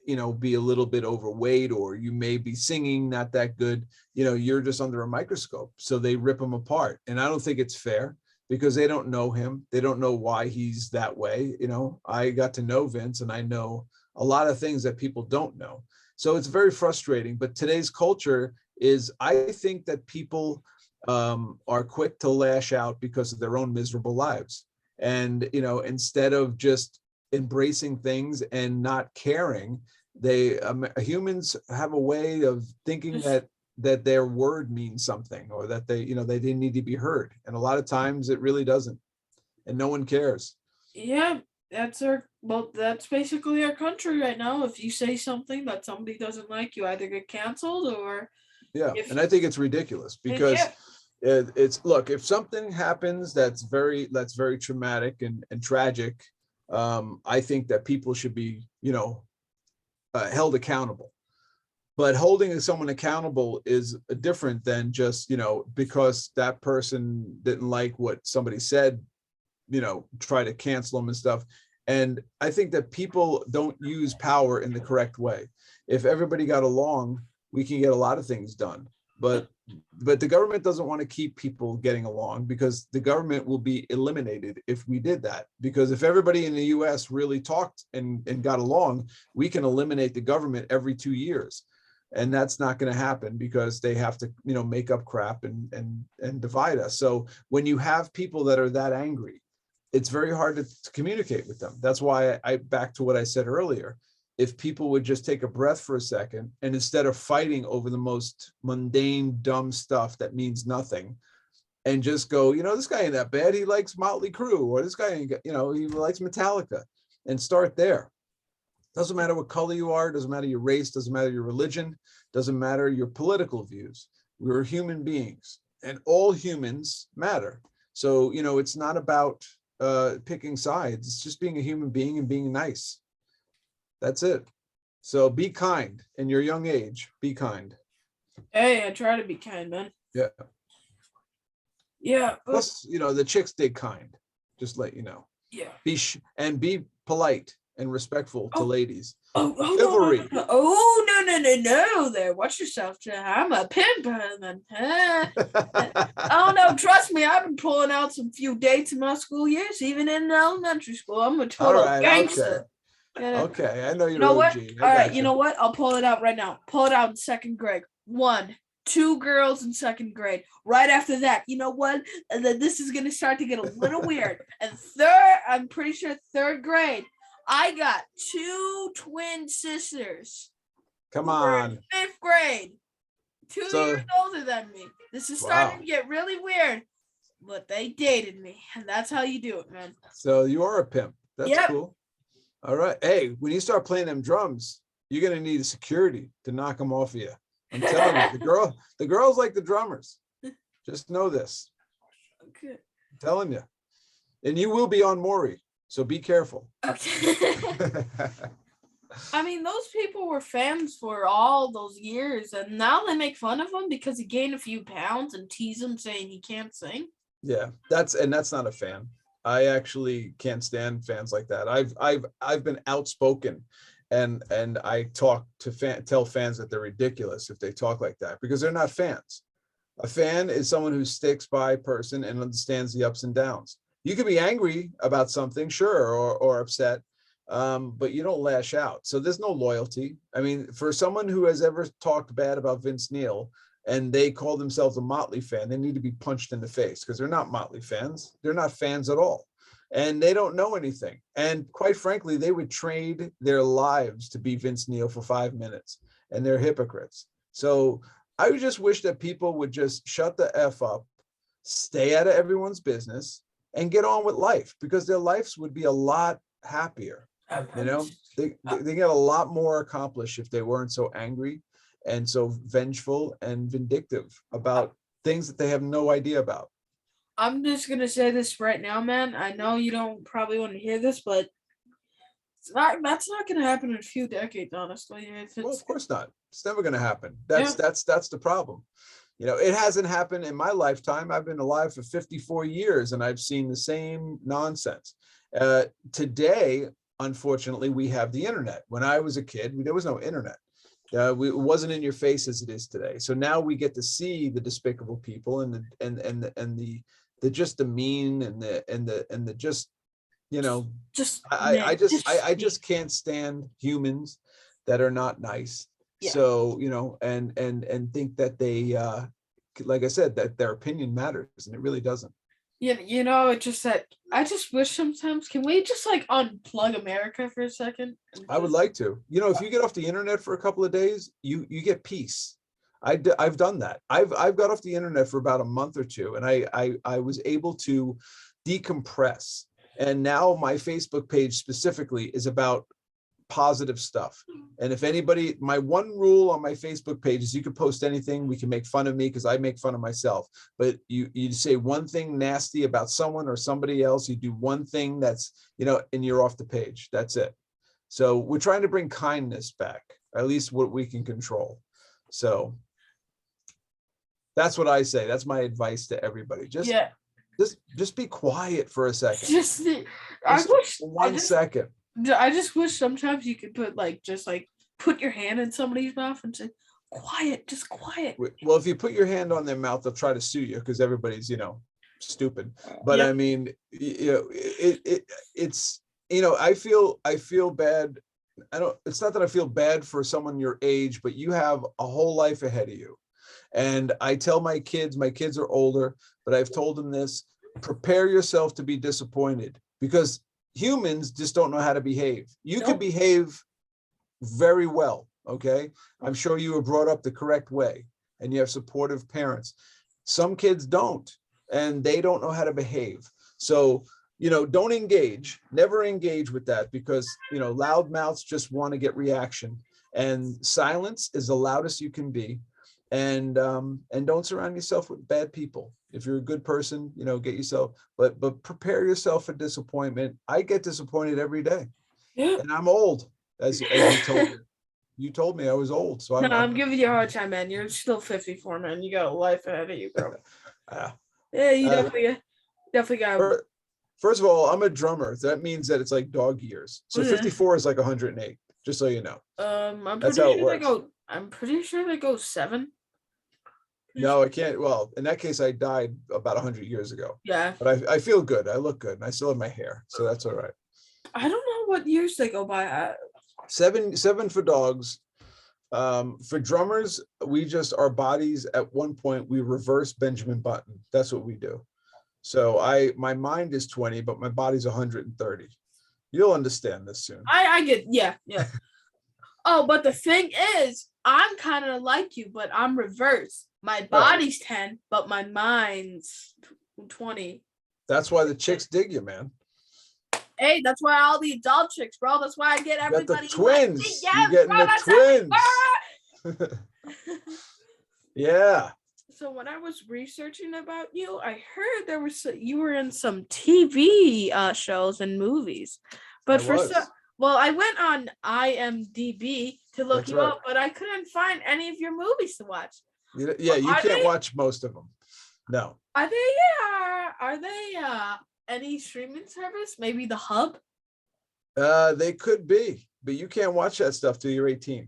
[SPEAKER 2] be a little bit overweight, or you may be singing not that good, you're just under a microscope, so they rip him apart. And I don't think it's fair, because they don't know him. They don't know why he's that way. I got to know Vince, and I know a lot of things that people don't know. So it's very frustrating. But today's culture is, I think that people are quick to lash out because of their own miserable lives. And, instead of just embracing things and not caring, humans have a way of thinking that their word means something, or that they need to be heard. And a lot of times it really doesn't, and no one cares.
[SPEAKER 1] Yeah, that's basically our country right now. If you say something that somebody doesn't like, you either get canceled or
[SPEAKER 2] and I think it's ridiculous, because look, if something happens that's very traumatic and tragic, I think that people should be held accountable. But holding someone accountable is different than just, because that person didn't like what somebody said, try to cancel them and stuff. And I think that people don't use power in the correct way. If everybody got along, we can get a lot of things done. But the government doesn't want to keep people getting along, because the government will be eliminated if we did that. Because if everybody in the US really talked and got along, we can eliminate the government every 2 years. And that's not going to happen, because they have to, make up crap and divide us. So when you have people that are that angry, it's very hard to communicate with them. That's why I back to what I said earlier. If people would just take a breath for a second, and instead of fighting over the most mundane, dumb stuff that means nothing, and just go, this guy ain't that bad. He likes Motley Crue, or this guy ain't, he likes Metallica, and start there. Doesn't matter what color you are, doesn't matter your race, doesn't matter your religion, doesn't matter your political views. We're human beings, and all humans matter. So, it's not about picking sides. It's just being a human being and being nice. That's it. So be kind in your young age. Be kind.
[SPEAKER 1] Hey, I try to be kind, man.
[SPEAKER 2] Yeah.
[SPEAKER 1] Yeah.
[SPEAKER 2] Plus, the chicks dig kind. Just let you know.
[SPEAKER 1] Yeah.
[SPEAKER 2] Be polite and respectful to ladies.
[SPEAKER 1] Chivalry. No, there. Watch yourself, I'm a pimp. Oh no, trust me, I've been pulling out some few dates in my school years, even in elementary school. I'm a total gangster.
[SPEAKER 2] Okay, I know you're
[SPEAKER 1] know
[SPEAKER 2] OG.
[SPEAKER 1] what? All right, you know what? I'll pull it out right now. Pull it out in second grade. 1, 2 girls in second grade. Right after that, you know what? And then this is gonna start to get a little weird. And I'm pretty sure third grade, I got 2 twin sisters.
[SPEAKER 2] Come on.
[SPEAKER 1] 5th grade. 2 years older than me. This is starting to get really weird. But they dated me. And that's how you do it, man.
[SPEAKER 2] So you are a pimp. That's cool. All right. Hey, when you start playing them drums, you're going to need a security to knock them off of you. I'm telling you, the girls like the drummers. Just know this.
[SPEAKER 1] Okay.
[SPEAKER 2] I'm telling you. And you will be on Maury. So be careful.
[SPEAKER 1] Okay. I mean, those people were fans for all those years, and now they make fun of him because he gained a few pounds and tease him saying he can't sing.
[SPEAKER 2] Yeah, that's not a fan. I actually can't stand fans like that. I've been outspoken, and I tell fans that they're ridiculous if they talk like that, because they're not fans. A fan is someone who sticks by a person and understands the ups and downs. You can be angry about something, sure, or upset, but you don't lash out. So there's no loyalty. I mean, for someone who has ever talked bad about Vince Neil and they call themselves a Motley fan, they need to be punched in the face, because they're not Motley fans. They're not fans at all. And they don't know anything. And quite frankly, they would trade their lives to be Vince Neil for 5 minutes, and they're hypocrites. So I would just wish that people would just shut the F up, stay out of everyone's business, and get on with life, because their lives would be a lot happier. They get a lot more accomplished if they weren't so angry and so vengeful and vindictive about things that they have no idea about.
[SPEAKER 1] I'm just gonna say this right now, man. I know you don't probably want to hear this, but that's not gonna happen in a few decades, honestly.
[SPEAKER 2] Well, of course not. It's never gonna happen. That's the problem. It hasn't happened in my lifetime. I've been alive for 54 years, and I've seen the same nonsense. Today, unfortunately, we have the internet. When I was a kid, there was no internet. It wasn't in your face as it is today. So now we get to see the despicable people and the just the mean and the just, I just can't stand humans that are not nice. Yeah. So, and think that they, like I said, that their opinion matters, and it really doesn't.
[SPEAKER 1] Yeah, it's just that I just wish sometimes, can we just unplug America for a second?
[SPEAKER 2] I would like to. If you get off the internet for a couple of days, you get peace. I've done that. I've got off the internet for about a month or two, and I was able to decompress. And now my Facebook page specifically is about positive stuff. And if anybody, my one rule on my Facebook page is you can post anything. We can make fun of me because I make fun of myself. But you say one thing nasty about someone or somebody else, you do one thing that's, and you're off the page. That's it. So we're trying to bring kindness back, at least what we can control. So that's what I say. That's my advice to everybody. Just be quiet for a second. One second.
[SPEAKER 1] I just wish sometimes you could put put your hand in somebody's mouth and say, quiet, just quiet.
[SPEAKER 2] Well, if you put your hand on their mouth, they'll try to sue you because everybody's, stupid. But
[SPEAKER 1] Yep.
[SPEAKER 2] I mean, it's, I feel bad. It's not that I feel bad for someone your age, but you have a whole life ahead of you. And I tell my kids are older, but I've told them this: prepare yourself to be disappointed, because humans just don't know how to behave. You can
[SPEAKER 1] Nope.
[SPEAKER 2] behave very well. Okay. I'm sure you were brought up the correct way and you have supportive parents. Some kids don't, and they don't know how to behave. So, don't never engage with that, because, loud mouths just want to get reaction, and silence is the loudest you can be. And don't surround yourself with bad people. If you're a good person, get yourself, but prepare yourself for disappointment. I get disappointed every day,
[SPEAKER 1] Yeah.
[SPEAKER 2] and I'm old, as you told me. You told me I was old, so
[SPEAKER 1] No, I'm giving you a hard time, man. You're still 54, man. You got a life ahead of you, bro. Yeah, you definitely got.
[SPEAKER 2] First of all, I'm a drummer. That means that it's like dog years. So 54 is like 108, just so you know. That's how it works.
[SPEAKER 1] I'm pretty sure they go 7.
[SPEAKER 2] No, I can't. Well, in that case, I died about 100 years ago.
[SPEAKER 1] Yeah.
[SPEAKER 2] But I feel good. I look good, and I still have my hair, so that's all right.
[SPEAKER 1] I don't know what years they go by.
[SPEAKER 2] 7 for dogs. For drummers, our bodies, at one point we reverse Benjamin Button. That's what we do. So my mind is 20, but my body's 130. You'll understand this soon.
[SPEAKER 1] I get, yeah. Oh, but the thing is, I'm kind of like you, but I'm reversed. My body's 10, but my mind's 20.
[SPEAKER 2] That's why the chicks dig you, man.
[SPEAKER 1] Hey, that's why all the adult chicks, bro. That's why I get everybody.
[SPEAKER 2] The twins. You're getting the twins. Yeah.
[SPEAKER 1] So when I was researching about you, I heard you were in some TV shows and movies. But I went on IMDb to look you up, but I couldn't find any of your movies to watch.
[SPEAKER 2] Yeah, you can't watch most of them. No.
[SPEAKER 1] Are they any streaming service? Maybe the Hub?
[SPEAKER 2] They could be, but you can't watch that stuff till you're 18.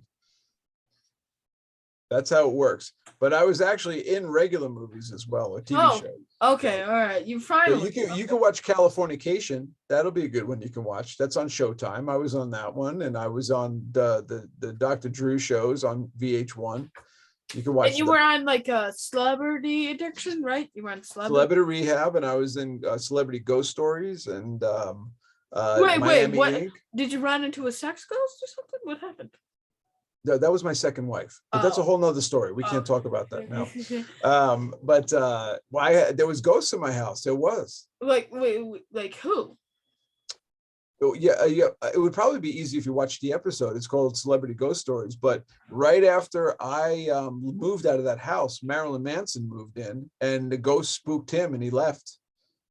[SPEAKER 2] That's how it works. But I was actually in regular movies as well, a TV show.
[SPEAKER 1] Okay, all right. You finally.
[SPEAKER 2] You can watch Californication. That'll be a good one you can watch. That's on Showtime. I was on that one, and I was on the Dr. Drew shows on VH1. You can watch.
[SPEAKER 1] And you were on like a Celebrity Addiction, right? You were on
[SPEAKER 2] Celebrity Rehab, and I was in Celebrity Ghost Stories and
[SPEAKER 1] wait, what? Inc. Did you run into a sex ghost or something? What happened?
[SPEAKER 2] No, that was my second wife, but that's a whole nother story. We can't talk about that now. But there was ghosts in my house. There was.
[SPEAKER 1] Like, wait, like who?
[SPEAKER 2] Yeah. It would probably be easy if you watched the episode. It's called Celebrity Ghost Stories. But right after I moved out of that house, Marilyn Manson moved in, and the ghost spooked him, and he left.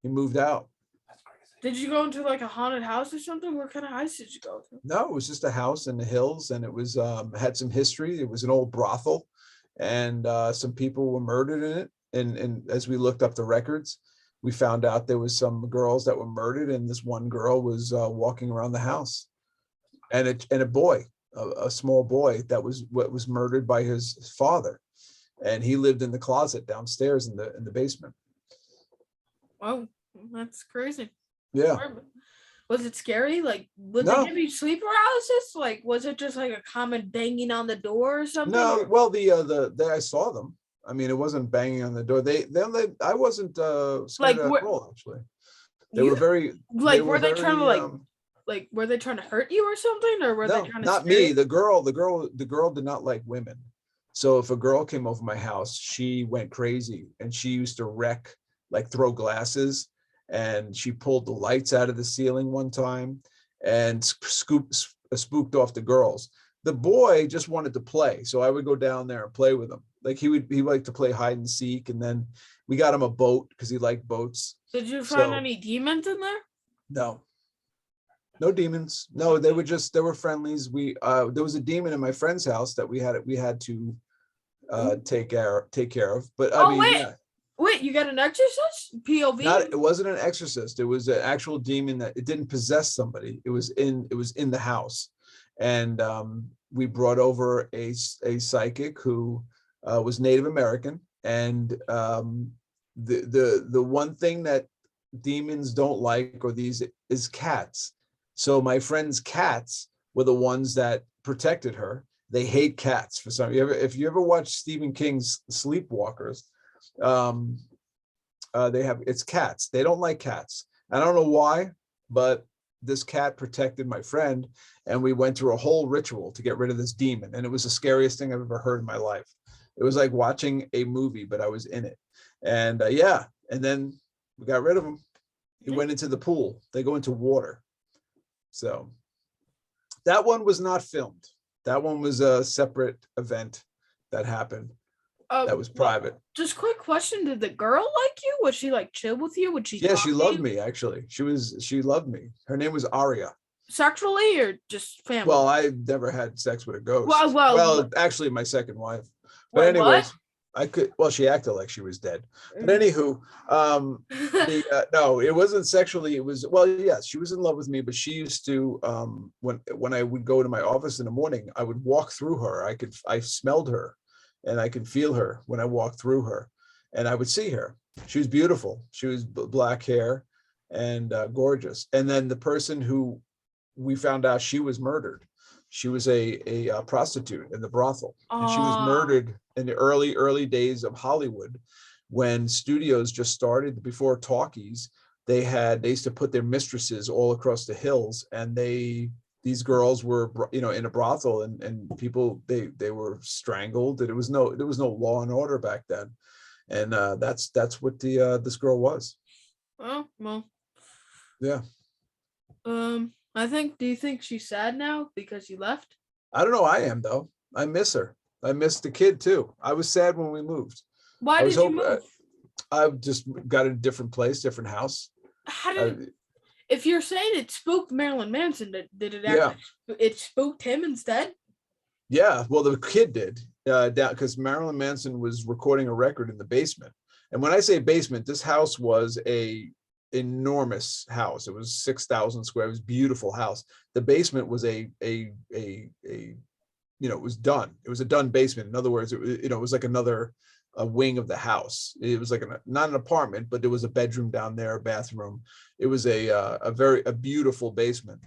[SPEAKER 2] He moved out.
[SPEAKER 3] That's crazy.
[SPEAKER 1] Did you go into like a haunted house or something? What kind of house did you go to?
[SPEAKER 2] No, it was just a house in the hills, and it was had some history. It was an old brothel, and some people were murdered in it. And as we looked up the records, we found out there was some girls that were murdered, and this one girl was walking around the house, and a boy, a small boy that was murdered by his father, and he lived in the closet downstairs in the basement.
[SPEAKER 1] Wow, that's crazy.
[SPEAKER 2] Yeah.
[SPEAKER 1] Was it scary? Like, would they give you sleep paralysis? Like, was it just like a common banging on the door or something?
[SPEAKER 2] No, well, I saw them. I mean, it wasn't banging on the door. I wasn't scared at all, actually. They were very
[SPEAKER 1] like. Were they trying to were they trying to hurt you or something, or were they trying to?
[SPEAKER 2] Not me. The girl did not like women. So if a girl came over my house, she went crazy, and she used to wreck, like throw glasses, and she pulled the lights out of the ceiling one time, and spooked off the girls. The boy just wanted to play, so I would go down there and play with him. Like he liked to play hide and seek, and then we got him a boat because he liked boats.
[SPEAKER 1] Did you find any demons in there?
[SPEAKER 2] No demons. No, they were friendlies. There was a demon in my friend's house that we had to take care of. But
[SPEAKER 1] Wait, you got an exorcist? POV?
[SPEAKER 2] It wasn't an exorcist. It was an actual demon that it didn't possess somebody. It was in the house. And we brought over a psychic who was Native American, and the one thing that demons don't like or these is cats. So my friend's cats were the ones that protected her. They hate cats for some. If you ever watch Stephen King's Sleepwalkers, it's cats. They don't like cats. I don't know why, but this cat protected my friend, and we went through a whole ritual to get rid of this demon. And it was the scariest thing I've ever heard in my life. It was like watching a movie, but I was in it. And yeah, and then we got rid of him. He went into the pool. They go into water. So that one was not filmed. That one was a separate event that happened. That was private.
[SPEAKER 1] Just quick question: did the girl like you? Was she like chill with you? Would she?
[SPEAKER 2] Yeah, she loved
[SPEAKER 1] you?
[SPEAKER 2] me actually. She loved me. Her name was Aria.
[SPEAKER 1] Sexually or just family?
[SPEAKER 2] Well, I never had sex with a ghost.
[SPEAKER 1] Well,
[SPEAKER 2] actually, my second wife. But anyways,
[SPEAKER 1] what?
[SPEAKER 2] I could. Well, she acted like she was dead. But anywho, no, it wasn't sexually. It was, well, yes, she was in love with me, but she used to when I would go to my office in the morning, I would walk through her. I smelled her, and I could feel her when I walked through her, and I would see her. She was beautiful. She was black hair and gorgeous. And then the person who we found out she was murdered. She was a prostitute in the brothel, and she was murdered in the early days of Hollywood, when studios just started. Before talkies, they used to put their mistresses all across the hills, and these girls were, in a brothel, and people, they were strangled. And there was no law and order back then, and that's what this girl was.
[SPEAKER 1] Oh, well,
[SPEAKER 2] yeah.
[SPEAKER 1] Do you think she's sad now because you left?
[SPEAKER 2] I don't know. I am, though. I miss her. I miss the kid too. I was sad when we moved.
[SPEAKER 1] Why did you move?
[SPEAKER 2] I just got a different place, different house.
[SPEAKER 1] How did? If you're saying it spooked Marilyn Manson, did it actually? Yeah. It spooked him instead.
[SPEAKER 2] Yeah. Well, the kid did. Down because Marilyn Manson was recording a record in the basement. And when I say basement, this house was a enormous house. It was 6,000 square. It was a beautiful house. The basement was it was done. It was a done basement. In other words, it was like another wing of the house. It was like not an apartment, but there was a bedroom down there, a bathroom. It was a beautiful basement.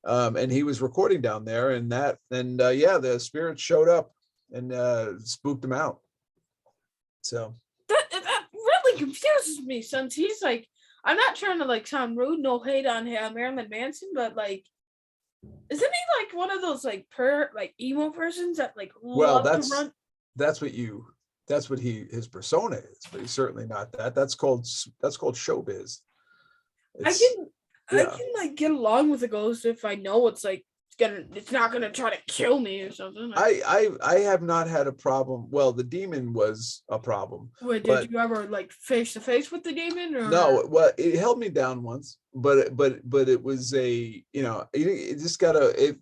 [SPEAKER 2] And he was recording down there, and the spirits showed up and spooked him out. So
[SPEAKER 1] that really confuses me, since he's like, I'm not trying to like sound rude, no hate on Marilyn Manson, but like, isn't he like one of those like emo persons that like love to run?
[SPEAKER 2] That's what his persona is, but he's certainly not that. That's called showbiz.
[SPEAKER 1] I can like get along with a ghost if I know it's not gonna try to kill me or something.
[SPEAKER 2] I have not had a problem. Well, the demon was a problem.
[SPEAKER 1] Wait, did you ever like face to face with the demon? Or?
[SPEAKER 2] No, well, it held me down once, but it was it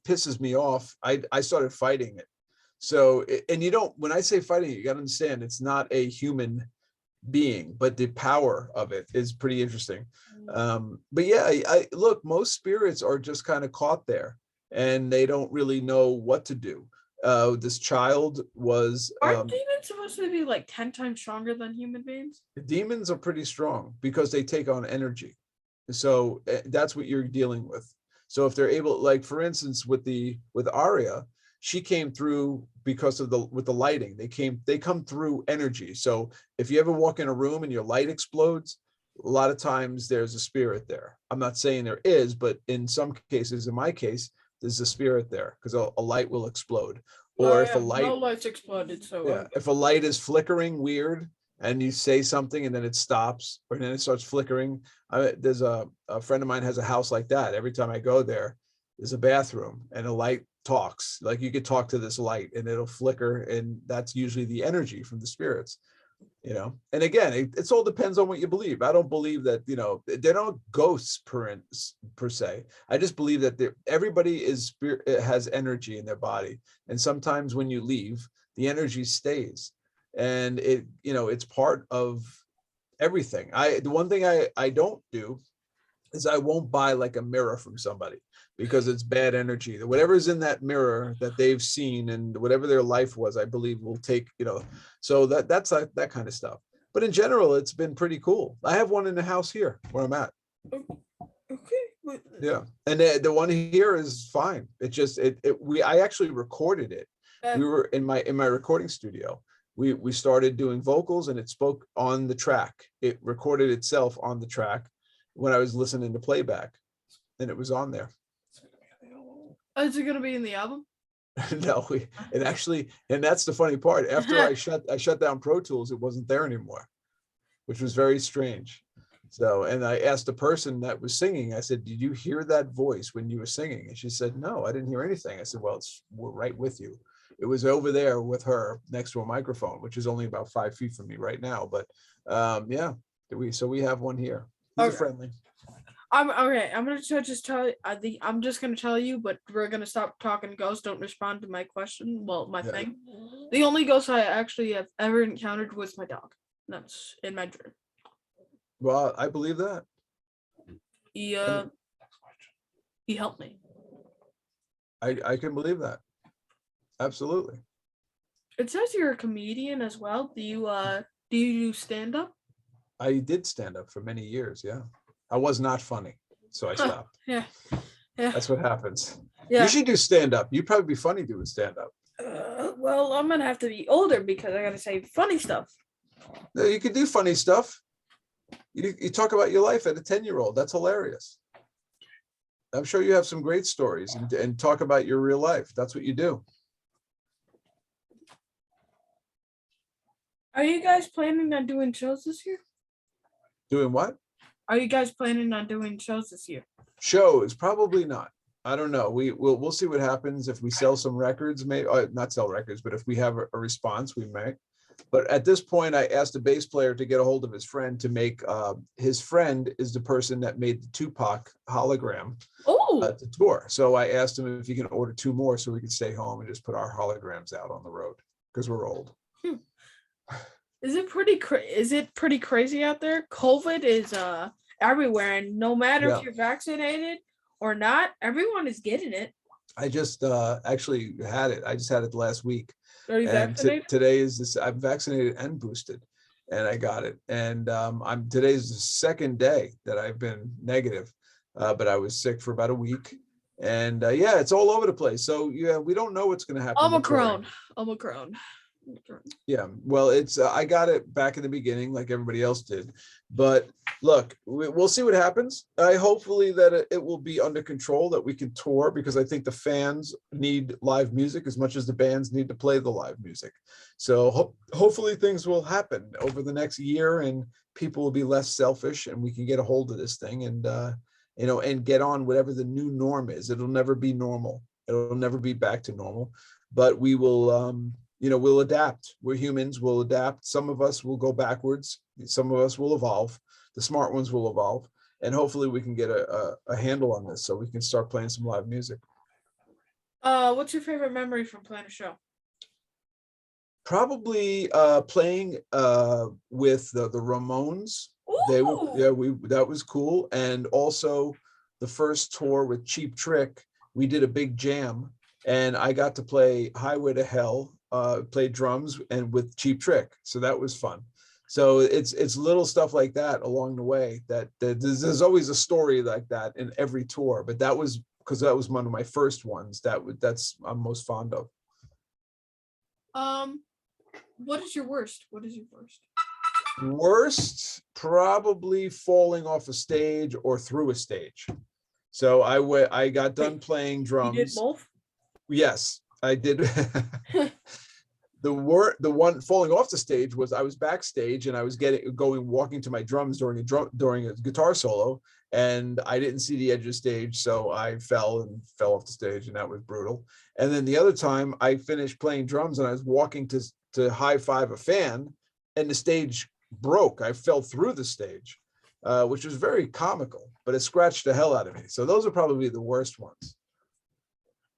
[SPEAKER 2] pisses me off. I started fighting it. So, and when I say fighting it, you got to understand, it's not a human being, but the power of it is pretty interesting. But yeah, I look, most spirits are just kind of caught there, and they don't really know what to do. This child was.
[SPEAKER 1] Aren't demons supposed to be like 10 times stronger than human beings?
[SPEAKER 2] Demons are pretty strong because they take on energy. So that's what you're dealing with. So if they're able, like for instance, with Aria, she came through because of with the lighting. They come through energy. So if you ever walk in a room and your light explodes, a lot of times there's a spirit there. I'm not saying there is, but in some cases, in my case, there's a spirit there because a light will explode. Or if a light,
[SPEAKER 1] no lights exploded. So
[SPEAKER 2] yeah, if a light is flickering weird and you say something and then it stops, or then it starts flickering. There's a friend of mine has a house like that. Every time I go there, there's a bathroom and a light talks. Like you could talk to this light and it'll flicker, and that's usually the energy from the spirits. And again, it all depends on what you believe. I don't believe that they're not ghosts per se. I just believe that everybody has energy in their body, and sometimes when you leave, the energy stays, and it's part of everything. The one thing I don't do is I won't buy like a mirror from somebody because it's bad energy. Whatever's in that mirror that they've seen and whatever their life was, I believe will take, so that's like that kind of stuff. But in general, it's been pretty cool. I have one in the house here where I'm at.
[SPEAKER 1] Okay.
[SPEAKER 2] Yeah. And the one here is fine. It just, I actually recorded it. We were in my recording studio. We started doing vocals and it spoke on the track. It recorded itself on the track when I was listening to playback, and it was on there.
[SPEAKER 1] Is it gonna be in the album?
[SPEAKER 2] No, it actually, and that's the funny part. After I shut down Pro Tools, it wasn't there anymore, which was very strange. So, and I asked the person that was singing, I said, did you hear that voice when you were singing? And she said, no, I didn't hear anything. I said, well, we're right with you. It was over there with her next to a microphone, which is only about 5 feet from me right now. But yeah, we have one here. These are friendly.
[SPEAKER 1] I'm okay. I'm gonna just tell you. I'm just gonna tell you, but we're gonna stop talking ghosts. Don't respond to my question. Well, my thing. The only ghost I actually have ever encountered was my dog. That's in my dream.
[SPEAKER 2] Well, I believe that.
[SPEAKER 1] He helped me.
[SPEAKER 2] I can believe that. Absolutely.
[SPEAKER 1] It says you're a comedian as well. Do you do stand up?
[SPEAKER 2] I did stand up for many years. Yeah, I was not funny, so I stopped.
[SPEAKER 1] Yeah.
[SPEAKER 2] That's what happens.
[SPEAKER 1] Yeah.
[SPEAKER 2] You should do stand up. You'd probably be funny doing stand up.
[SPEAKER 1] Well, I'm gonna have to be older because I gotta say funny stuff.
[SPEAKER 2] No, you could do funny stuff. You talk about your life at a 10-year-old. That's hilarious. I'm sure you have some great stories and talk about your real life. That's what you do.
[SPEAKER 1] Are you guys planning on doing shows this year?
[SPEAKER 2] Doing what?
[SPEAKER 1] Are you guys planning on doing shows this year?
[SPEAKER 2] Shows, probably not. I don't know. We'll see what happens if we sell some records. Maybe not sell records, but if we have a response, we may. But at this point, I asked a bass player to get a hold of his friend to make. His friend is the person that made the Tupac hologram to tour. So I asked him if he can order 2 more so we can stay home and just put our holograms out on the road because we're old.
[SPEAKER 1] Is it pretty crazy out there? COVID is everywhere, and no matter if you're vaccinated or not, everyone is getting it.
[SPEAKER 2] I just actually had it. I just had it last week.
[SPEAKER 1] Are you vaccinated?
[SPEAKER 2] Today is this. I'm vaccinated and boosted, and I got it. And today's the 2nd day that I've been negative, but I was sick for about a week. And yeah, it's all over the place. So yeah, we don't know what's going to happen.
[SPEAKER 1] Omicron.
[SPEAKER 2] Yeah, well, it's I got it back in the beginning like everybody else did, but look, we'll see what happens. Hopefully that it will be under control, that we can tour, because I think the fans need live music as much as the bands need to play the live music. So hopefully things will happen over the next year and people will be less selfish and we can get a hold of this thing and and get on whatever the new norm is. It'll never be normal. It'll never be back to normal, but we will we'll adapt. We're humans, we'll adapt. Some of us will go backwards. Some of us will evolve. The smart ones will evolve. And hopefully we can get a handle on this so we can start playing some live music.
[SPEAKER 1] What's your favorite memory from playing a show?
[SPEAKER 2] Probably playing with the Ramones.
[SPEAKER 1] Ooh.
[SPEAKER 2] That was cool. And also the first tour with Cheap Trick, we did a big jam and I got to play Highway to Hell, play drums and with Cheap Trick. So that was fun. So it's little stuff like that along the way that there's always a story like that in every tour, but that was because that was one of my first ones that's I'm most fond of.
[SPEAKER 1] What is your worst?
[SPEAKER 2] Worst, probably falling off a stage or through a stage. So I got done playing drums.
[SPEAKER 1] You did both?
[SPEAKER 2] Yes, I did. The one falling off the stage was I was backstage and I was walking to my drums during a guitar solo, and I didn't see the edge of the stage, so I fell off the stage, and that was brutal. And then the other time I finished playing drums and I was walking to high five a fan, and the stage broke. I fell through the stage, which was very comical, but it scratched the hell out of me. So those are probably the worst ones.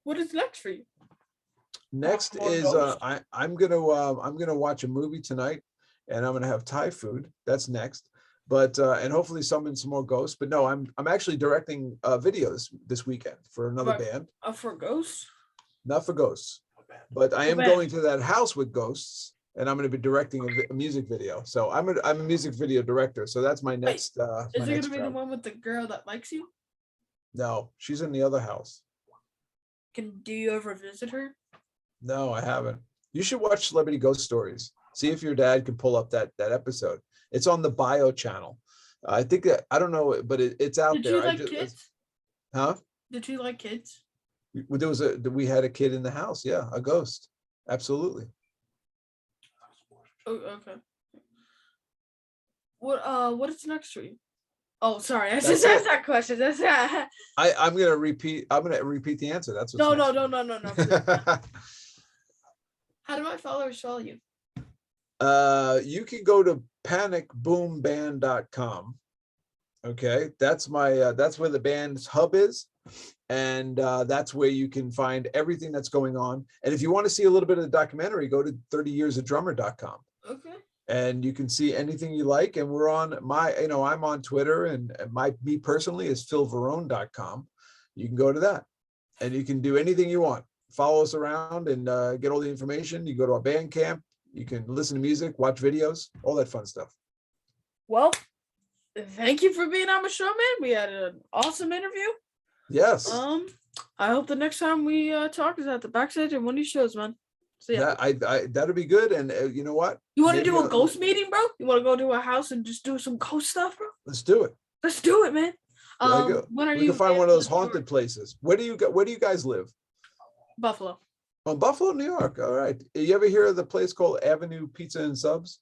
[SPEAKER 1] What is next for you?
[SPEAKER 2] Next is I'm gonna watch a movie tonight, and I'm gonna have Thai food. That's next. but and hopefully some more ghosts. But no, I'm actually directing videos this weekend for another band.
[SPEAKER 1] For ghosts?
[SPEAKER 2] Not for ghosts, but I am going to that house with ghosts, and I'm going to be directing a music video. So I'm a music video director. So that's my next.
[SPEAKER 1] Is it going to be the one with the girl that likes you?
[SPEAKER 2] No, she's in the other house.
[SPEAKER 1] Do you ever visit her?
[SPEAKER 2] No, I haven't. You should watch Celebrity Ghost Stories. See if your dad can pull up that episode. It's on the Bio channel. I think I don't know, but it's out there.
[SPEAKER 1] Did you like kids?
[SPEAKER 2] Huh?
[SPEAKER 1] Did you like kids?
[SPEAKER 2] We had a kid in the house. Yeah, a ghost. Absolutely.
[SPEAKER 1] Oh, okay. What is next for you? Oh, sorry. I just asked that question.
[SPEAKER 2] I'm gonna repeat the answer. That's what's
[SPEAKER 1] no. How do my followers follow you?
[SPEAKER 2] You can go to panicboomband.com. Okay, that's where the band's hub is, and that's where you can find everything that's going on. And if you want to see a little bit of the documentary, go to 30yearsofdrummer.com.
[SPEAKER 1] Okay.
[SPEAKER 2] And you can see anything you like. And we're on I'm on Twitter, and me personally is philvarone.com. You can go to that, and you can do anything you want. Follow us around and get all the information. You go to our band camp. You can listen to music, watch videos, all that fun stuff.
[SPEAKER 1] Well, thank you for being on my show, man. We had an awesome interview.
[SPEAKER 2] Yes.
[SPEAKER 1] I hope the next time we talk is at the backstage at one of these shows, man. So yeah,
[SPEAKER 2] that'll be good. And you know what?
[SPEAKER 1] You want to do a ghost meeting, bro? You want to go to a house and just do some ghost stuff, bro?
[SPEAKER 2] Let's do it.
[SPEAKER 1] Let's do it, man.
[SPEAKER 2] When are we can find one of those haunted places. Where do you guys live?
[SPEAKER 1] Buffalo.
[SPEAKER 2] Oh, Buffalo, New York. All right. You ever hear of the place called Avenue Pizza and Subs?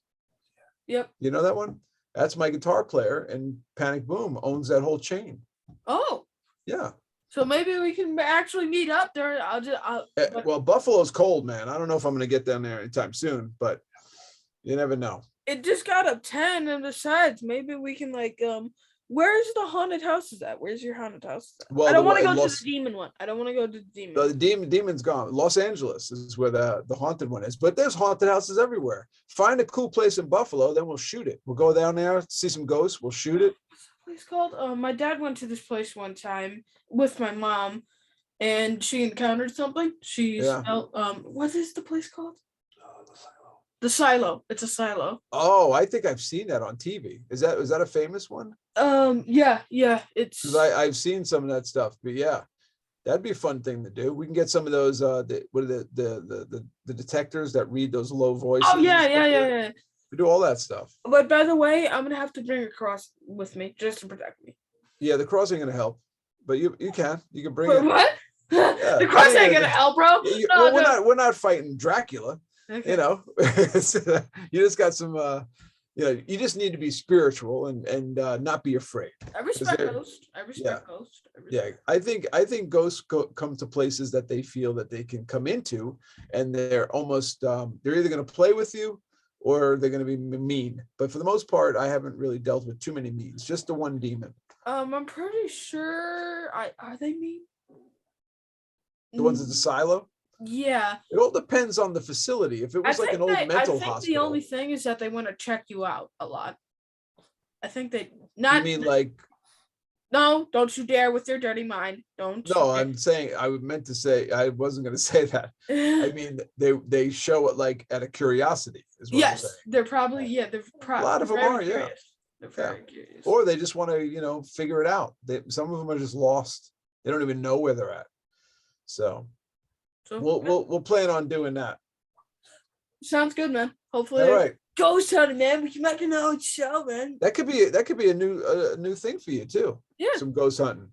[SPEAKER 1] Yep.
[SPEAKER 2] You know that one? That's my guitar player, and Panic Boom owns that whole chain.
[SPEAKER 1] Oh.
[SPEAKER 2] Yeah.
[SPEAKER 1] So maybe we can actually meet up there.
[SPEAKER 2] Well, Buffalo's cold, man. I don't know if I'm going to get down there anytime soon, but you never know.
[SPEAKER 1] It just got up 10, and besides, maybe we can where's the haunted houses at? Where's your haunted house at? Well, I don't want to go to the demon one. I don't want to go to the demon.
[SPEAKER 2] The demon's gone. Los Angeles is where the haunted one is. But there's haunted houses everywhere. Find a cool place in Buffalo, then we'll shoot it. We'll go down there, see some ghosts. We'll shoot it.
[SPEAKER 1] What's the place called? My dad went to this place one time with my mom, and she encountered something. What is the place called? The Silo. It's a silo.
[SPEAKER 2] Oh, I think I've seen that on TV. Is that a famous one?
[SPEAKER 1] Yeah. It's
[SPEAKER 2] because I've seen some of that stuff, but yeah, that'd be a fun thing to do. We can get some of those the detectors that read those low voices.
[SPEAKER 1] Oh yeah.
[SPEAKER 2] We do all that stuff.
[SPEAKER 1] But by the way, I'm gonna have to bring a cross with me just to protect me.
[SPEAKER 2] Yeah, the cross ain't gonna help, but you can bring it.
[SPEAKER 1] What? Yeah, the cross ain't gonna help, bro.
[SPEAKER 2] We're not fighting Dracula. Okay. You know, you just got some you just need to be spiritual and not be afraid.
[SPEAKER 1] I respect ghosts.
[SPEAKER 2] I think ghosts come to places that they feel that they can come into, and they're almost they're either going to play with you or they're going to be mean. But for the most part, I haven't really dealt with too many means, just the one demon.
[SPEAKER 1] I'm pretty sure are they mean?
[SPEAKER 2] The ones at the silo?
[SPEAKER 1] Yeah.
[SPEAKER 2] It all depends on the facility. If it was like an old mental hospital.
[SPEAKER 1] The only thing is that they want to check you out a lot. I think they not.
[SPEAKER 2] You mean like?
[SPEAKER 1] No, don't you dare with your dirty mind. Don't.
[SPEAKER 2] No, I'm saying I meant to say I wasn't going to say that. I mean they show it like at a curiosity. Is what
[SPEAKER 1] yes,
[SPEAKER 2] I'm saying.
[SPEAKER 1] They're probably a
[SPEAKER 2] lot of them are
[SPEAKER 1] curious. They're very curious.
[SPEAKER 2] Or they just want to figure it out. Some of them are just lost. They don't even know where they're at. So we'll plan on doing that.
[SPEAKER 1] Sounds good, man. Hopefully,
[SPEAKER 2] all right.
[SPEAKER 1] Ghost hunting, man. We can make an old show, man.
[SPEAKER 2] That could be a new thing for you too.
[SPEAKER 1] Yeah,
[SPEAKER 2] some ghost hunting.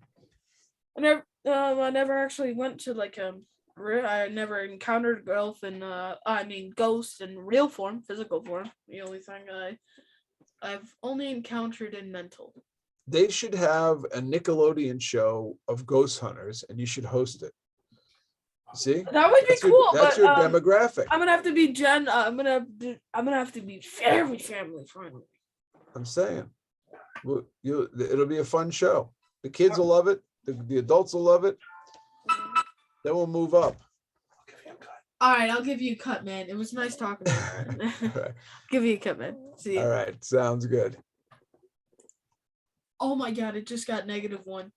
[SPEAKER 1] I never actually went to I never encountered ghosts in real form, physical form. The only thing I've only encountered in mental.
[SPEAKER 2] They should have a Nickelodeon show of ghost hunters, and you should host it. See,
[SPEAKER 1] that would be cool.
[SPEAKER 2] That's your demographic.
[SPEAKER 1] I'm gonna have to be I'm gonna have to be very family friendly.
[SPEAKER 2] I'm saying, it'll be a fun show. The kids will love it. The adults will love it. Then we'll move up.
[SPEAKER 1] All right, I'll give you a cut, man. It was nice talking to you.
[SPEAKER 2] Right.
[SPEAKER 1] Give you a cut, man. See you.
[SPEAKER 2] All right, sounds good.
[SPEAKER 1] Oh my god, it just got -1.